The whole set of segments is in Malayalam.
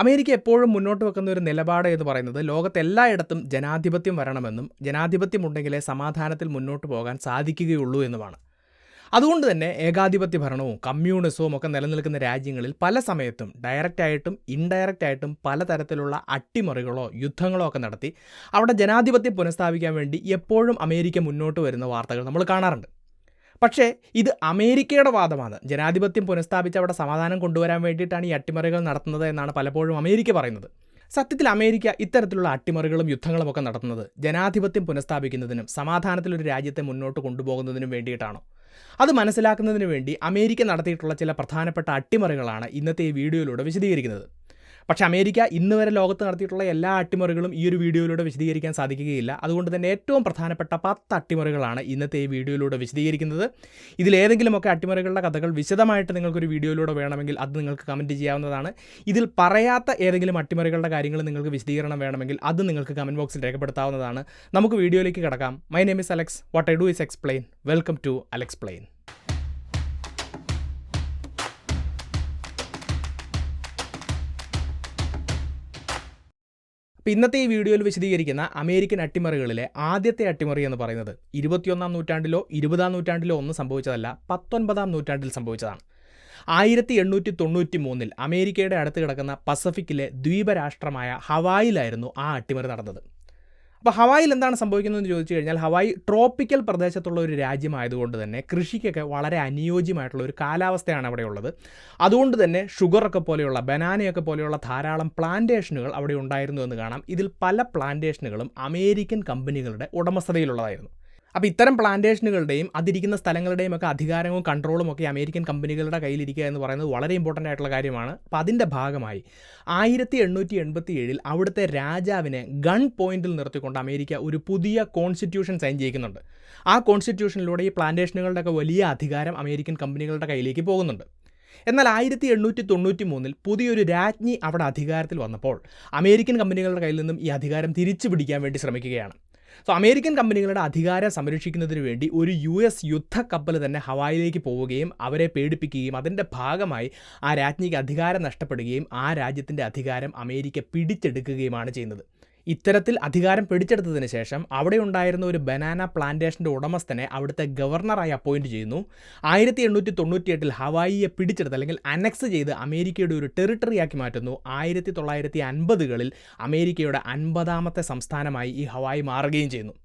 അമേരിക്ക എപ്പോഴും മുന്നോട്ട് വെക്കുന്ന ഒരു നിലപാട് എന്ന് പറയുന്നത് ലോകത്തെല്ലായിടത്തും ജനാധിപത്യം വരണമെന്നും ജനാധിപത്യം ഉണ്ടെങ്കിലേ സമാധാനത്തിൽ മുന്നോട്ട് പോകാൻ സാധിക്കുകയുള്ളൂ എന്നുമാണ്. അതുകൊണ്ട് തന്നെ ഏകാധിപത്യ ഭരണവും കമ്മ്യൂണിസവും ഒക്കെ നിലനിൽക്കുന്ന രാജ്യങ്ങളിൽ പല സമയത്തും ഡയറക്റ്റായിട്ടും ഇൻഡയറക്റ്റായിട്ടും പലതരത്തിലുള്ള അട്ടിമറികളോ യുദ്ധങ്ങളോ ഒക്കെ നടത്തി അവിടെ ജനാധിപത്യം പുനഃസ്ഥാപിക്കാൻ വേണ്ടി എപ്പോഴും അമേരിക്ക മുന്നോട്ട് വരുന്ന വാർത്തകൾ നമ്മൾ കാണാറുണ്ട്. പക്ഷേ ഇത് അമേരിക്കയുടെ വാദമാണ്. ജനാധിപത്യം പുനഃസ്ഥാപിച്ച് അവിടെ സമാധാനം കൊണ്ടുവരാൻ വേണ്ടിയിട്ടാണ് ഈ അട്ടിമറികൾ നടത്തുന്നത് എന്നാണ് പലപ്പോഴും അമേരിക്ക പറയുന്നത്. സത്യത്തിൽ അമേരിക്ക ഇത്തരത്തിലുള്ള അട്ടിമറികളും യുദ്ധങ്ങളും ഒക്കെ നടത്തുന്നത് ജനാധിപത്യം പുനഃസ്ഥാപിക്കുന്നതിനും സമാധാനത്തിലൊരു രാജ്യത്തെ മുന്നോട്ട് കൊണ്ടുപോകുന്നതിനും വേണ്ടിയിട്ടാണോ? അത് മനസ്സിലാക്കുന്നതിന് വേണ്ടി അമേരിക്ക നടത്തിയിട്ടുള്ള ചില പ്രധാനപ്പെട്ട അട്ടിമറികളാണ് ഇന്നത്തെ ഈ വീഡിയോയിലൂടെ വിശദീകരിക്കുന്നത്. പക്ഷേ അമേരിക്ക ഇന്ന് വരെ ലോകത്ത് നടത്തിയിട്ടുള്ള എല്ലാ അട്ടിമറികളും ഈ ഒരു വീഡിയോയിലൂടെ വിശദീകരിക്കാൻ സാധിക്കുകയില്ല. അതുകൊണ്ട് തന്നെ ഏറ്റവും പ്രധാനപ്പെട്ട 10 അട്ടിമറികളാണ് ഇന്നത്തെ ഈ വീഡിയോയിലൂടെ വിശദീകരിക്കുന്നത്. ഇതിലേതെങ്കിലുമൊക്കെ അട്ടിമറികളുടെ കഥകൾ വിശദമായിട്ട് നിങ്ങൾക്കൊരു വീഡിയോയിലൂടെ വേണമെങ്കിൽ അത് നിങ്ങൾക്ക് കമൻറ്റ് ചെയ്യാവുന്നതാണ്. ഇതിൽ പറയാത്ത ഏതെങ്കിലും അട്ടിമറികളുടെ കാര്യങ്ങൾ നിങ്ങൾക്ക് വിശദീകരണം വേണമെങ്കിൽ അത് നിങ്ങൾക്ക് കമൻറ്റ് ബോക്സിൽ രേഖപ്പെടുത്താവുന്നതാണ്. നമുക്ക് വീഡിയോയിലേക്ക് കടക്കാം. My name is Alex. What I do is explain. Welcome to Alexplain. ഇന്നത്തെ ഈ വീഡിയോയിൽ വിശദീകരിക്കുന്ന അമേരിക്കൻ അട്ടിമറികളിലെ ആദ്യത്തെ അട്ടിമറി എന്ന് പറയുന്നത് 21-ാം നൂറ്റാണ്ടിലോ 20-ാം നൂറ്റാണ്ടിലോ ഒന്നും സംഭവിച്ചതല്ല, 19-ാം നൂറ്റാണ്ടിൽ സംഭവിച്ചതാണ്. 1893 അമേരിക്കയുടെ അടുത്ത് കിടക്കുന്ന പസഫിക്കിലെ ദ്വീപരാഷ്ട്രമായ ഹവായിലായിരുന്നു ആ അട്ടിമറി നടന്നത്. അപ്പോൾ ഹവായിൽ എന്താണ് സംഭവിക്കുന്നതെന്ന് ചോദിച്ചു കഴിഞ്ഞാൽ, ഹവായി ട്രോപ്പിക്കൽ പ്രദേശത്തുള്ള ഒരു രാജ്യമായതുകൊണ്ട് തന്നെ കൃഷിക്കൊക്കെ വളരെ അനുയോജ്യമായിട്ടുള്ള ഒരു കാലാവസ്ഥയാണ് അവിടെ ഉള്ളത്. അതുകൊണ്ട് തന്നെ ഷുഗറൊക്കെ പോലെയുള്ള ബനാനയൊക്കെ പോലെയുള്ള ധാരാളം പ്ലാന്റേഷനുകൾ അവിടെ ഉണ്ടായിരുന്നു എന്ന് കാണാം. ഇതിൽ പല പ്ലാന്റേഷനുകളും അമേരിക്കൻ കമ്പനികളുടെ ഉടമസ്ഥതയിലുള്ളതായിരുന്നു. അപ്പോൾ ഇത്തരം പ്ലാന്റേഷനുകളുടെയും അതിരിക്കുന്ന സ്ഥലങ്ങളുടെയും ഒക്കെ അധികാരവും കൺട്രോളും ഒക്കെ അമേരിക്കൻ കമ്പനികളുടെ കയ്യിലിരിക്കുക എന്ന് പറയുന്നത് വളരെ ഇമ്പോർട്ടൻ്റ് ആയിട്ടുള്ള കാര്യമാണ്. അപ്പോൾ അതിൻ്റെ ഭാഗമായി 1887 അവിടുത്തെ രാജാവിനെ ഗൺ പോയിന്റിൽ നിർത്തിക്കൊണ്ട് അമേരിക്ക ഒരു പുതിയ കോൺസ്റ്റിറ്റ്യൂഷൻ സൈൻ ചെയ്യിക്കുന്നുണ്ട്. ആ കോൺസ്റ്റിറ്റ്യൂഷനിലൂടെ ഈ പ്ലാന്റേഷനുകളുടെ ഒക്കെ വലിയ അധികാരം അമേരിക്കൻ കമ്പനികളുടെ കയ്യിലേക്ക് പോകുന്നുണ്ട്. എന്നാൽ 1893 പുതിയൊരു രാജ്ഞി അവിടെ അധികാരത്തിൽ വന്നപ്പോൾ അമേരിക്കൻ കമ്പനികളുടെ കയ്യിൽ നിന്നും ഈ അധികാരം തിരിച്ചു പിടിക്കാൻ വേണ്ടി ശ്രമിക്കുകയാണ്. അമേരിക്കൻ കമ്പനികളുടെ അധികാരം സംരക്ഷിക്കുന്നതിന് വേണ്ടി ഒരു US യുദ്ധക്കപ്പൽ തന്നെ ഹവായിലേക്ക് പോവുകയും അവരെ പേടിപ്പിക്കുകയും അതിൻ്റെ ഭാഗമായി ആ രാജ്ഞിക്ക് അധികാരം നഷ്ടപ്പെടുകയും ആ രാജ്യത്തിൻ്റെ അധികാരം അമേരിക്ക പിടിച്ചെടുക്കുകയുമാണ് ചെയ്യുന്നത്. ഇത്തരത്തിൽ അധികാരം പിടിച്ചെടുത്തതിന് ശേഷം അവിടെ ഉണ്ടായിരുന്ന ഒരു ബനാന പ്ലാന്റേഷൻ്റെ ഉടമസ്ഥനെ അവിടുത്തെ ഗവർണറായി അപ്പോയിൻറ്റ് ചെയ്യുന്നു. 1898 ഹവായിയെ പിടിച്ചെടുത്ത് അല്ലെങ്കിൽ അനക്സ് ചെയ്ത് അമേരിക്കയുടെ ഒരു ടെറിട്ടറിയാക്കി മാറ്റുന്നു. 1950കളിൽ അമേരിക്കയുടെ 50ാമത്തെ സംസ്ഥാനമായി ഈ ഹവായി മാറുകയും ചെയ്യുന്നു.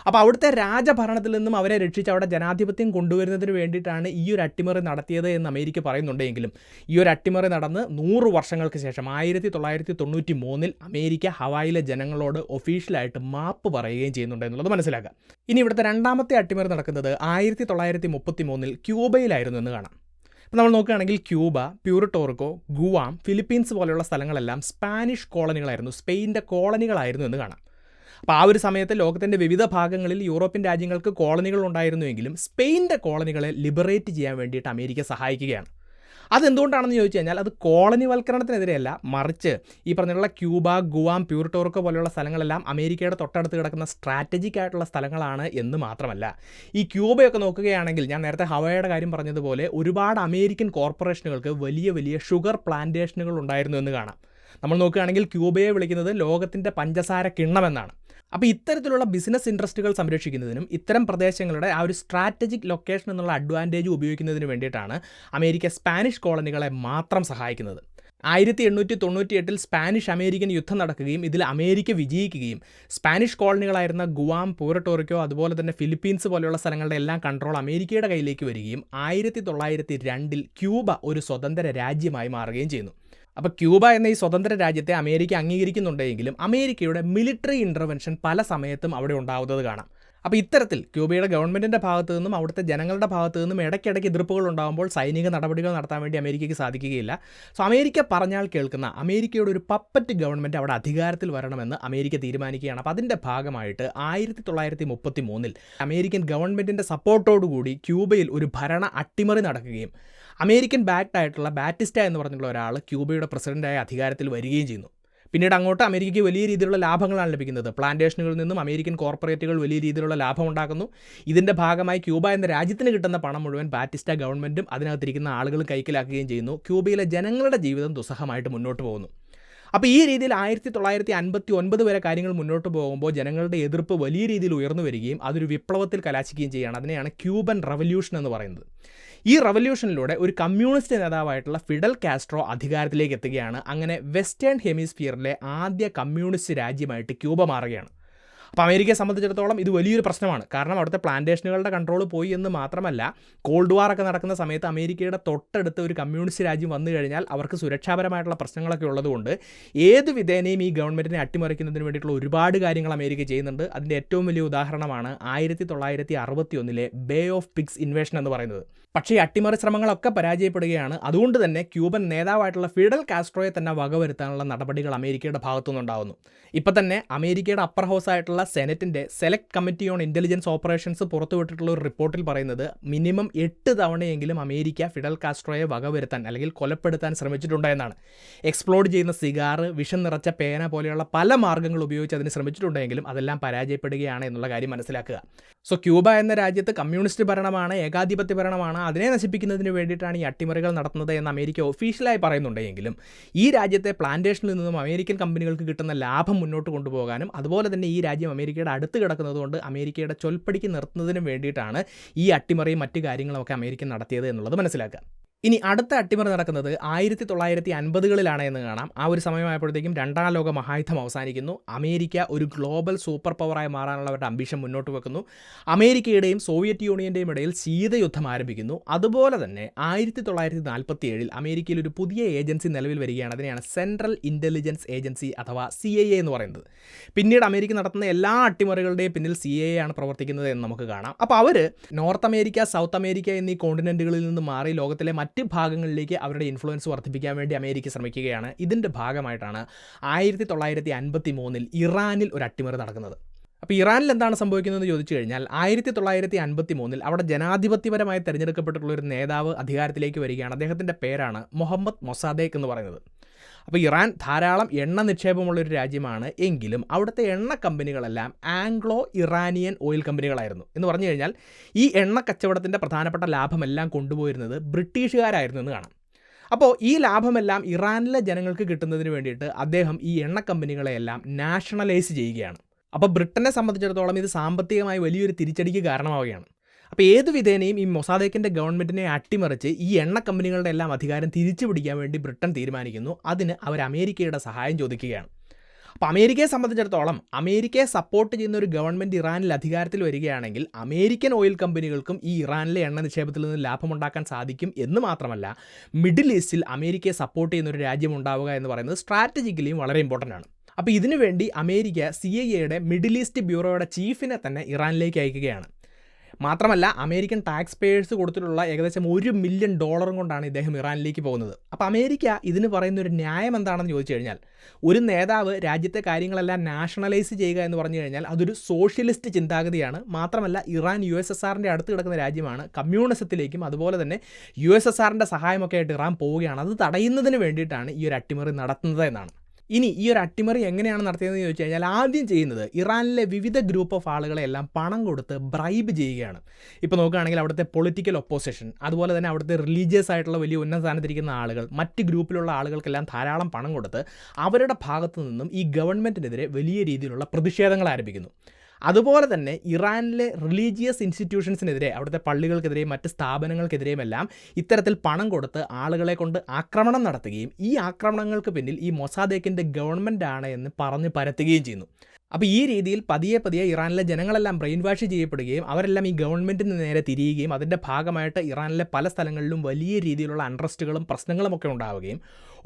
അപ്പോൾ അവിടുത്തെ രാജഭരണത്തിൽ നിന്നും അവരെ രക്ഷിച്ച് അവിടെ ജനാധിപത്യം കൊണ്ടുവരുന്നതിന് വേണ്ടിയിട്ടാണ് ഈ ഒരു അട്ടിമറി നടത്തിയത് എന്ന് അമേരിക്ക പറയുന്നുണ്ടെങ്കിലും ഈ ഒരു അട്ടിമറി നടന്ന് 100 വർഷങ്ങൾക്ക് ശേഷം 1993 അമേരിക്ക ഹവായിലെ ജനങ്ങളോട് ഒഫീഷ്യലായിട്ട് മാപ്പ് പറയുകയും ചെയ്യുന്നുണ്ട് എന്നുള്ളത് മനസ്സിലാക്കുക. ഇനി ഇവിടുത്തെ രണ്ടാമത്തെ അട്ടിമറി നടക്കുന്നത് 1933 ക്യൂബയിലായിരുന്നു എന്ന് കാണാം. അപ്പോൾ നമ്മൾ നോക്കുകയാണെങ്കിൽ ക്യൂബ, പ്യൂർട്ടോറിക്കോ, ഗുവാം, ഫിലിപ്പീൻസ് പോലെയുള്ള സ്ഥലങ്ങളെല്ലാം സ്പാനിഷ് കോളനികളായിരുന്നു, സ്പെയിൻ്റെ കോളനികളായിരുന്നു എന്ന് കാണാം. അപ്പോൾ ആ ഒരു സമയത്ത് ലോകത്തിൻ്റെ വിവിധ ഭാഗങ്ങളിൽ യൂറോപ്യൻ രാജ്യങ്ങൾക്ക് കോളനികൾ ഉണ്ടായിരുന്നുവെങ്കിലും സ്പെയിൻ്റെ കോളനികളെ ലിബറേറ്റ് ചെയ്യാൻ വേണ്ടിയിട്ട് അമേരിക്ക സഹായിക്കുകയാണ്. അതെന്തുകൊണ്ടാണെന്ന് ചോദിച്ചു കഴിഞ്ഞാൽ അത് കോളനിവൽക്കരണത്തിനെതിരെയല്ല, മറിച്ച് ഈ പറഞ്ഞിട്ടുള്ള ക്യൂബ, ഗുവാം, പ്യൂർട്ടോറിക്കോ പോലെയുള്ള സ്ഥലങ്ങളെല്ലാം അമേരിക്കയുടെ തൊട്ടടുത്ത് കിടക്കുന്ന സ്ട്രാറ്റജിക് ആയിട്ടുള്ള സ്ഥലങ്ങളാണ് എന്ന് മാത്രമല്ല, ഈ ക്യൂബയൊക്കെ നോക്കുകയാണെങ്കിൽ ഞാൻ നേരത്തെ ഹവായിയുടെ കാര്യം പറഞ്ഞതുപോലെ ഒരുപാട് അമേരിക്കൻ കോർപ്പറേഷനുകൾക്ക് വലിയ വലിയ ഷുഗർ പ്ലാന്റേഷനുകൾ ഉണ്ടായിരുന്നു എന്ന് കാണാം. നമ്മൾ നോക്കുകയാണെങ്കിൽ ക്യൂബയെ വിളിക്കുന്നത് ലോകത്തിൻ്റെ പഞ്ചസാര കിണ്ണമെന്നാണ്. അപ്പോൾ ഇത്തരത്തിലുള്ള ബിസിനസ് ഇൻട്രസ്റ്റുകൾ സംരക്ഷിക്കുന്നതിനും ഇത്തരം പ്രദേശങ്ങളുടെ ആ ഒരു സ്ട്രാറ്റജിക് ലൊക്കേഷൻ എന്നുള്ള അഡ്വാൻറ്റേജ് ഉപയോഗിക്കുന്നതിന് വേണ്ടിയിട്ടാണ് അമേരിക്ക സ്പാനിഷ് കോളനികളെ മാത്രം സഹായിക്കുന്നത്. 1898 സ്പാനിഷ് അമേരിക്കൻ യുദ്ധം നടക്കുകയും ഇതിൽ അമേരിക്ക വിജയിക്കുകയും സ്പാനിഷ് കോളനികളായിരുന്ന ഗുവാം, പ്യൂർട്ടോറിക്കോ അതുപോലെ തന്നെ ഫിലിപ്പീൻസ് പോലെയുള്ള സ്ഥലങ്ങളുടെ എല്ലാം കൺട്രോൾ അമേരിക്കയുടെ കയ്യിലേക്ക് വരികയും 1902 ക്യൂബ ഒരു സ്വതന്ത്ര രാജ്യമായി മാറുകയും ചെയ്യുന്നു. അപ്പോൾ ക്യൂബ എന്ന ഈ സ്വതന്ത്ര രാജ്യത്തെ അമേരിക്ക അംഗീകരിക്കുന്നുണ്ടെങ്കിലും അമേരിക്കയുടെ മിലിറ്ററി ഇൻ്റർവെൻഷൻ പല സമയത്തും അവിടെ ഉണ്ടാവുന്നത് കാണാം. അപ്പോൾ ഇത്തരത്തിൽ ക്യൂബയുടെ ഗവൺമെൻറ്റിൻ്റെ ഭാഗത്തു നിന്നും അവിടുത്തെ ജനങ്ങളുടെ ഭാഗത്തു നിന്നും ഇടയ്ക്കിടയ്ക്ക് എതിർപ്പുകൾ ഉണ്ടാകുമ്പോൾ സൈനിക നടപടികൾ നടത്താൻ വേണ്ടി അമേരിക്കയ്ക്ക് സാധിക്കുകയില്ല. അമേരിക്ക പറഞ്ഞാൽ കേൾക്കുന്ന അമേരിക്കയുടെ ഒരു പപ്പറ്റ് ഗവൺമെൻറ് അവിടെ അധികാരത്തിൽ വരണമെന്ന് അമേരിക്ക തീരുമാനിക്കുകയാണ്. അപ്പോൾ അതിൻ്റെ ഭാഗമായിട്ട് 1933 അമേരിക്കൻ ഗവൺമെൻറ്റിൻ്റെ സപ്പോർട്ടോടുകൂടി ക്യൂബയിൽ ഒരു ഭരണ അട്ടിമറി നടക്കുകയും അമേരിക്കൻ ബാക്ക്ഡ് ആയിട്ടുള്ള ബാറ്റിസ്റ്റ എന്ന് പറഞ്ഞിട്ടുള്ള ഒരാൾ ക്യൂബയുടെ പ്രസിഡൻ്റായ അധികാരത്തിൽ വരികയും ചെയ്യുന്നു. പിന്നീട് അങ്ങോട്ട് അമേരിക്കയ്ക്ക് വലിയ രീതിയിലുള്ള ലാഭങ്ങളാണ് ലഭിക്കുന്നത്. പ്ലാന്റേഷനുകളിൽ നിന്നും അമേരിക്കൻ കോർപ്പറേറ്റുകൾ വലിയ രീതിയിലുള്ള ലാഭം ഉണ്ടാക്കുന്നു. ഇതിൻ്റെ ഭാഗമായി ക്യൂബ എന്ന രാജ്യത്തിന് കിട്ടുന്ന പണം മുഴുവൻ ബാറ്റിസ്റ്റ ഗവൺമെൻറ്റും അതിനകത്തിരിക്കുന്ന ആളുകൾ കൈക്കലാക്കുകയും ചെയ്യുന്നു. ക്യൂബയിലെ ജനങ്ങളുടെ ജീവിതം ദുസ്സഹമായിട്ട് മുന്നോട്ട് പോകുന്നു. അപ്പോൾ ഈ രീതിയിൽ 1959 വരെ കാര്യങ്ങൾ മുന്നോട്ട് പോകുമ്പോൾ ജനങ്ങളുടെ എതിർപ്പ് വലിയ രീതിയിൽ ഉയർന്നു വരികയും അതൊരു വിപ്ലവത്തിൽ കലാശിക്കുകയും ചെയ്യുകയാണ്. അതിനെയാണ് ക്യൂബൻ റവല്യൂഷൻ എന്ന് പറയുന്നത്. ഈ റവല്യൂഷനിലൂടെ ഒരു കമ്മ്യൂണിസ്റ്റ് നേതാവായിട്ടുള്ള ഫിഡൽ കാസ്ട്രോ അധികാരത്തിലേക്ക് എത്തുകയാണ്. അങ്ങനെ വെസ്റ്റേൺ ഹെമിസ്ഫിയറിലെ ആദ്യ കമ്മ്യൂണിസ്റ്റ് രാജ്യമായിട്ട് ക്യൂബ മാറുകയാണ്. അപ്പോൾ അമേരിക്കയെ സംബന്ധിച്ചിടത്തോളം ഇത് വലിയൊരു പ്രശ്നമാണ്. കാരണം അവിടുത്തെ പ്ലാന്റേഷനുകളുടെ കൺട്രോൾ പോയി എന്ന് മാത്രമല്ല, കോൾഡ് വാർ ഒക്കെ നടക്കുന്ന സമയത്ത് അമേരിക്കയുടെ തൊട്ടടുത്ത് ഒരു കമ്മ്യൂണിസ്റ്റ് രാജ്യം വന്നു കഴിഞ്ഞാൽ അവർക്ക് സുരക്ഷാപരമായിട്ടുള്ള പ്രശ്നങ്ങളൊക്കെ ഉള്ളതുകൊണ്ട് ഏത് വിധേനയും ഈ ഗവൺമെൻറ്റിനെ അട്ടിമറിക്കുന്നതിന് വേണ്ടിയിട്ടുള്ള ഒരുപാട് കാര്യങ്ങൾ അമേരിക്ക ചെയ്യുന്നുണ്ട്. അതിൻ്റെ ഏറ്റവും വലിയ ഉദാഹരണമാണ് 1961 ബേ ഓഫ് പിഗ്സ് ഇൻവേഷൻ എന്ന് പറയുന്നത്. പക്ഷേ ഈ അട്ടിമറി ശ്രമങ്ങളൊക്കെ പരാജയപ്പെടുകയാണ്. അതുകൊണ്ട് തന്നെ ക്യൂബൻ നേതാവായിട്ടുള്ള ഫിഡൽ കാസ്ട്രോയെ തന്നെ വകവരുത്താനുള്ള നടപടികൾ അമേരിക്കയുടെ ഭാഗത്തുനിന്നുണ്ടാകുന്നു. ഇപ്പം തന്നെ അമേരിക്കയുടെ അപ്പർ ഹൗസ് ആയിട്ടുള്ള സെനറ്റിൻ്റെ select committee on intelligence operations പുറത്തുവിട്ടിട്ടുള്ള ഒരു റിപ്പോർട്ടിൽ പറയുന്നത് മിനിമം 8 തവണയെങ്കിലും അമേരിക്ക ഫിഡൽ കാസ്ട്രോയെ വകവരുത്താൻ അല്ലെങ്കിൽ കൊലപ്പെടുത്താൻ ശ്രമിച്ചിട്ടുണ്ട് എന്നാണ്. എക്സ്പ്ലോഡ് ചെയ്യുന്ന സിഗാറ്, വിഷം നിറച്ച പേന പോലെയുള്ള പല മാർഗ്ഗങ്ങൾ ഉപയോഗിച്ച് അതിന് ശ്രമിച്ചിട്ടുണ്ടെങ്കിലും അതെല്ലാം പരാജയപ്പെടുകയാണ് എന്നുള്ള കാര്യം മനസ്സിലാക്കുക. സോ ക്യൂബ എന്ന രാജ്യത്ത് കമ്മ്യൂണിസ്റ്റ് ഭരണമാണ്, ഏകാധിപത്യ ഭരണമാണ്. അതിനെ നശിപ്പിക്കുന്നതിന് വേണ്ടിയിട്ടാണ് ഈ അട്ടിമറികൾ നടത്തുന്നത് എന്ന് അമേരിക്ക ഒഫീഷ്യലായി പറയുന്നുണ്ടെങ്കിലും ഈ രാജ്യത്തെ പ്ലാന്റേഷനിൽ നിന്നും അമേരിക്കൻ കമ്പനികൾക്ക് കിട്ടുന്ന ലാഭം മുന്നോട്ട് കൊണ്ടുപോകാനും അതുപോലെ തന്നെ ഈ രാജ്യം അമേരിക്കയുടെ അടുത്ത് കിടക്കുന്നതുകൊണ്ട് അമേരിക്കയുടെ ചൊൽപ്പടിക്ക് നിർത്തുന്നതിനും വേണ്ടിയിട്ടാണ് ഈ അട്ടിമറിയും മറ്റു കാര്യങ്ങളുമൊക്കെ അമേരിക്ക നടത്തിയത് എന്നുള്ളത് മനസ്സിലാക്കുക. ഇനി അടുത്ത അട്ടിമറി നടക്കുന്നത് 1950കളിലാണ് എന്ന് കാണാം. ആ ഒരു സമയമായപ്പോഴത്തേക്കും രണ്ടാം ലോക മഹായുദ്ധം അവസാനിക്കുന്നു. അമേരിക്ക ഒരു ഗ്ലോബൽ സൂപ്പർ പവറായി മാറാനുള്ള അവരുടെ അംബിഷൻ മുന്നോട്ട് വെക്കുന്നു. അമേരിക്കയുടെയും സോവിയറ്റ് യൂണിയൻ്റെയും ഇടയിൽ ശീതയുദ്ധം ആരംഭിക്കുന്നു. അതുപോലെ തന്നെ 1947 അമേരിക്കയിൽ ഒരു പുതിയ ഏജൻസി നിലവിൽ വരികയാണ്. അതിനെയാണ് സെൻട്രൽ ഇൻ്റലിജൻസ് ഏജൻസി അഥവാ CIA എന്ന് പറയുന്നത്. പിന്നീട് അമേരിക്ക നടത്തുന്ന എല്ലാ അട്ടിമറികളുടെയും പിന്നിൽ CIA ആണ് പ്രവർത്തിക്കുന്നത് എന്ന് നമുക്ക് കാണാം. അപ്പോൾ അവർ നോർത്ത് അമേരിക്ക, സൗത്ത് അമേരിക്ക എന്നീ കോണ്ടിനെൻറ്റുകളിൽ നിന്ന് മാറി ലോകത്തിലെ മറ്റ് ഭാഗങ്ങളിലേക്ക് അവരുടെ ഇൻഫ്ലുവൻസ് വർദ്ധിപ്പിക്കാൻ വേണ്ടി അമേരിക്ക ശ്രമിക്കുകയാണ്. ഇതിൻ്റെ ഭാഗമായിട്ടാണ് 1953 ഇറാനിൽ ഒരു അട്ടിമറി നടക്കുന്നത്. അപ്പോൾ ഇറാനിൽ എന്താണ് സംഭവിക്കുന്നതെന്ന് ചോദിച്ചു കഴിഞ്ഞാൽ 1953 അവിടെ ജനാധിപത്യപരമായി തിരഞ്ഞെടുക്കപ്പെട്ടിട്ടുള്ള ഒരു നേതാവ് അധികാരത്തിലേക്ക് വരികയാണ്. അദ്ദേഹത്തിൻ്റെ പേരാണ് മുഹമ്മദ് മൊസാദേഖ് എന്ന് പറയുന്നത്. അപ്പോൾ ഇറാൻ ധാരാളം എണ്ണ നിക്ഷേപമുള്ളൊരു രാജ്യമാണ്. എങ്കിലും അവിടുത്തെ എണ്ണ കമ്പനികളെല്ലാം ആംഗ്ലോ ഇറാനിയൻ ഓയിൽ കമ്പനികളായിരുന്നു. എന്ന് പറഞ്ഞു കഴിഞ്ഞാൽ ഈ എണ്ണ കച്ചവടത്തിൻ്റെ പ്രധാനപ്പെട്ട ലാഭമെല്ലാം കൊണ്ടുപോയിരുന്നത് ബ്രിട്ടീഷുകാരായിരുന്നു എന്ന് കാണാം. അപ്പോൾ ഈ ലാഭമെല്ലാം ഇറാനിലെ ജനങ്ങൾക്ക് കിട്ടുന്നതിന് വേണ്ടിയിട്ട് അദ്ദേഹം ഈ എണ്ണ കമ്പനികളെയെല്ലാം നാഷണലൈസ് ചെയ്യുകയാണ്. അപ്പോൾ ബ്രിട്ടനെ സംബന്ധിച്ചിടത്തോളം ഇത് സാമ്പത്തികമായി വലിയൊരു തിരിച്ചടിക്ക് കാരണമാവുകയാണ്. അപ്പോൾ ഏത് വിധേനയും ഈ മൊസാദേഖിൻ്റെ ഗവൺമെൻറ്റിനെ അട്ടിമറിച്ച് ഈ എണ്ണ കമ്പനികളുടെ എല്ലാം അധികാരം തിരിച്ചു പിടിക്കാൻ വേണ്ടി ബ്രിട്ടൻ തീരുമാനിക്കുന്നു. അതിന് അവർ അമേരിക്കയുടെ സഹായം ചോദിക്കുകയാണ്. അപ്പോൾ അമേരിക്കയെ സംബന്ധിച്ചിടത്തോളം അമേരിക്കയെ സപ്പോർട്ട് ചെയ്യുന്ന ഒരു ഗവൺമെൻറ് ഇറാനിൽ അധികാരത്തിൽ വരികയാണെങ്കിൽ അമേരിക്കൻ ഓയിൽ കമ്പനികൾക്കും ഈ ഇറാനിലെ എണ്ണ നിക്ഷേപത്തിൽ നിന്ന് ലാഭമുണ്ടാക്കാൻ സാധിക്കും എന്ന് മാത്രമല്ല, മിഡിൽ ഈസ്റ്റിൽ അമേരിക്കയെ സപ്പോർട്ട് ചെയ്യുന്ന ഒരു രാജ്യം ഉണ്ടാവുക എന്ന് പറയുന്നത് സ്ട്രാറ്റജിക്കലിയും വളരെ ഇമ്പോർട്ടൻ്റ് ആണ്. അപ്പോൾ ഇതിനു വേണ്ടി അമേരിക്ക CIA മിഡിൽ ഈസ്റ്റ് ബ്യൂറോയുടെ ചീഫിനെ തന്നെ ഇറാനിലേക്ക് അയക്കുകയാണ്. മാത്രമല്ല അമേരിക്കൻ ടാക്സ് പേയേഴ്സ് കൊടുത്തിട്ടുള്ള ഏകദേശം $1 മില്യൺ കൊണ്ടാണ് ഇദ്ദേഹം ഇറാനിലേക്ക് പോകുന്നത്. അപ്പോൾ അമേരിക്ക ഇതിന് പറയുന്ന ഒരു ന്യായം എന്താണെന്ന് ചോദിച്ചു കഴിഞ്ഞാൽ, ഒരു നേതാവ് രാജ്യത്തെ കാര്യങ്ങളെല്ലാം നാഷണലൈസ് ചെയ്യുക എന്ന് പറഞ്ഞു കഴിഞ്ഞാൽ അതൊരു സോഷ്യലിസ്റ്റ് ചിന്താഗതിയാണ്. മാത്രമല്ല ഇറാൻ USSRൻ്റെ അടുത്ത് കിടക്കുന്ന രാജ്യമാണ്. കമ്മ്യൂണിസത്തിലേക്കും അതുപോലെ തന്നെ USSRൻ്റെ സഹായമൊക്കെ ആയിട്ട് ഇറാൻ പോവുകയാണ്. അത് തടയുന്നതിന് വേണ്ടിയിട്ടാണ് ഈ ഒരു അട്ടിമറി നടത്തുന്നത് എന്നാണ്. ഇനി ഈ ഒരു അട്ടിമറി എങ്ങനെയാണ് നടത്തിയതെന്ന് ചോദിച്ചു കഴിഞ്ഞാൽ ആദ്യം ചെയ്യുന്നത് ഇറാനിലെ വിവിധ ഗ്രൂപ്പ് ഓഫ് ആളുകളെല്ലാം പണം കൊടുത്ത് ബ്രൈബ് ചെയ്യുകയാണ്. ഇപ്പോൾ നോക്കുകയാണെങ്കിൽ അവിടുത്തെ പൊളിറ്റിക്കൽ ഒപ്പോസിഷൻ, അതുപോലെ തന്നെ അവിടുത്തെ റിലീജിയസ് ആയിട്ടുള്ള വലിയ ഉന്നത സ്ഥാനത്തിരിക്കുന്ന ആളുകൾ, മറ്റ് ഗ്രൂപ്പിലുള്ള ആളുകൾക്കെല്ലാം ധാരാളം പണം കൊടുത്ത് അവരുടെ ഭാഗത്തു നിന്നും ഈ ഗവൺമെൻറ്റിനെതിരെ വലിയ രീതിയിലുള്ള പ്രതിഷേധങ്ങൾ ആരംഭിക്കുന്നു. അതുപോലെ തന്നെ ഇറാനിലെ റിലീജിയസ് ഇൻസ്റ്റിറ്റ്യൂഷൻസിനെതിരെ, അവിടുത്തെ പള്ളികൾക്കെതിരെയും മറ്റ് സ്ഥാപനങ്ങൾക്കെതിരെയുമെല്ലാം ഇത്തരത്തിൽ പണം കൊടുത്ത് ആളുകളെ കൊണ്ട് ആക്രമണം നടത്തുകയും ഈ ആക്രമണങ്ങൾക്ക് പിന്നിൽ ഈ മൊസാദേഖിൻ്റെ ഗവൺമെൻറ് ആണ് എന്ന് പറഞ്ഞ് പരത്തുകയും ചെയ്യുന്നു. അപ്പോൾ ഈ രീതിയിൽ പതിയെ പതിയെ ഇറാനിലെ ജനങ്ങളെല്ലാം ബ്രെയിൻ വാഷ് ചെയ്യപ്പെടുകയും അവരെല്ലാം ഈ ഗവൺമെൻറ്റിന് നേരെ തിരിയുകയും അതിൻ്റെ ഭാഗമായിട്ട് ഇറാനിലെ പല സ്ഥലങ്ങളിലും വലിയ രീതിയിലുള്ള അൺറസ്റ്റുകളും പ്രശ്നങ്ങളുമൊക്കെ ഉണ്ടാവുകയും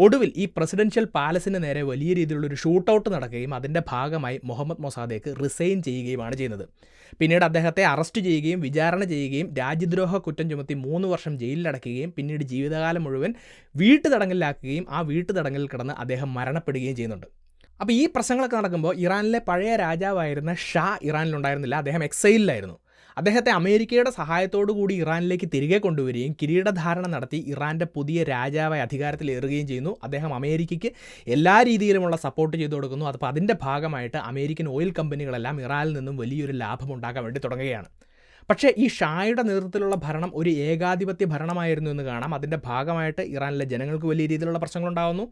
ഒടുവിൽ ഈ പ്രസിഡൻഷ്യൽ പാലസിന് നേരെ വലിയ രീതിയിലുള്ളൊരു ഷൂട്ടൗട്ട് നടക്കുകയും അതിൻ്റെ ഭാഗമായി മുഹമ്മദ് മൊസാദേഖ് റിസൈൻ ചെയ്യുകയുമാണ് ചെയ്യുന്നത്. പിന്നീട് അദ്ദേഹത്തെ അറസ്റ്റ് ചെയ്യുകയും വിചാരണ ചെയ്യുകയും രാജ്യദ്രോഹ കുറ്റം ചുമത്തി 3 വർഷം ജയിലിലടക്കുകയും പിന്നീട് ജീവിതകാലം മുഴുവൻ വീട്ടുതടങ്കലിലാക്കുകയും ആ വീട്ടുതടങ്കലിൽ കിടന്ന് അദ്ദേഹം മരണപ്പെടുകയും ചെയ്യുന്നുണ്ട്. അപ്പോൾ ഈ പ്രശ്നങ്ങളൊക്കെ നടക്കുമ്പോൾ ഇറാനിലെ പഴയ രാജാവായിരുന്ന ഷാ ഇറാനിലുണ്ടായിരുന്നില്ല. അദ്ദേഹം എക്സൈലിലായിരുന്നു. അദ്ദേഹത്തെ അമേരിക്കയുടെ സഹായത്തോടു കൂടി ഇറാനിലേക്ക് തിരികെ കൊണ്ടുവരികയും കിരീടധാരണ നടത്തി ഇറാൻ്റെ പുതിയ രാജാവായി അധികാരത്തിലേറുകയും ചെയ്യുന്നു. അദ്ദേഹം അമേരിക്കയ്ക്ക് എല്ലാ രീതിയിലുമുള്ള സപ്പോർട്ട് ചെയ്തു കൊടുക്കുന്നു. അപ്പോൾ അതിൻ്റെ ഭാഗമായിട്ട് അമേരിക്കൻ ഓയിൽ കമ്പനികളെല്ലാം ഇറാനിൽ നിന്നും വലിയൊരു ലാഭം ഉണ്ടാക്കാൻ വേണ്ടി തുടങ്ങുകയാണ്. പക്ഷേ ഈ ഷായുടെ നേതൃത്വത്തിലുള്ള ഭരണം ഒരു ഏകാധിപത്യ ഭരണമായിരുന്നു എന്ന് കാണാം. അതിൻ്റെ ഭാഗമായിട്ട് ഇറാനിലെ ജനങ്ങൾക്ക് വലിയ രീതിയിലുള്ള പ്രശ്നങ്ങളുണ്ടാകുന്നു.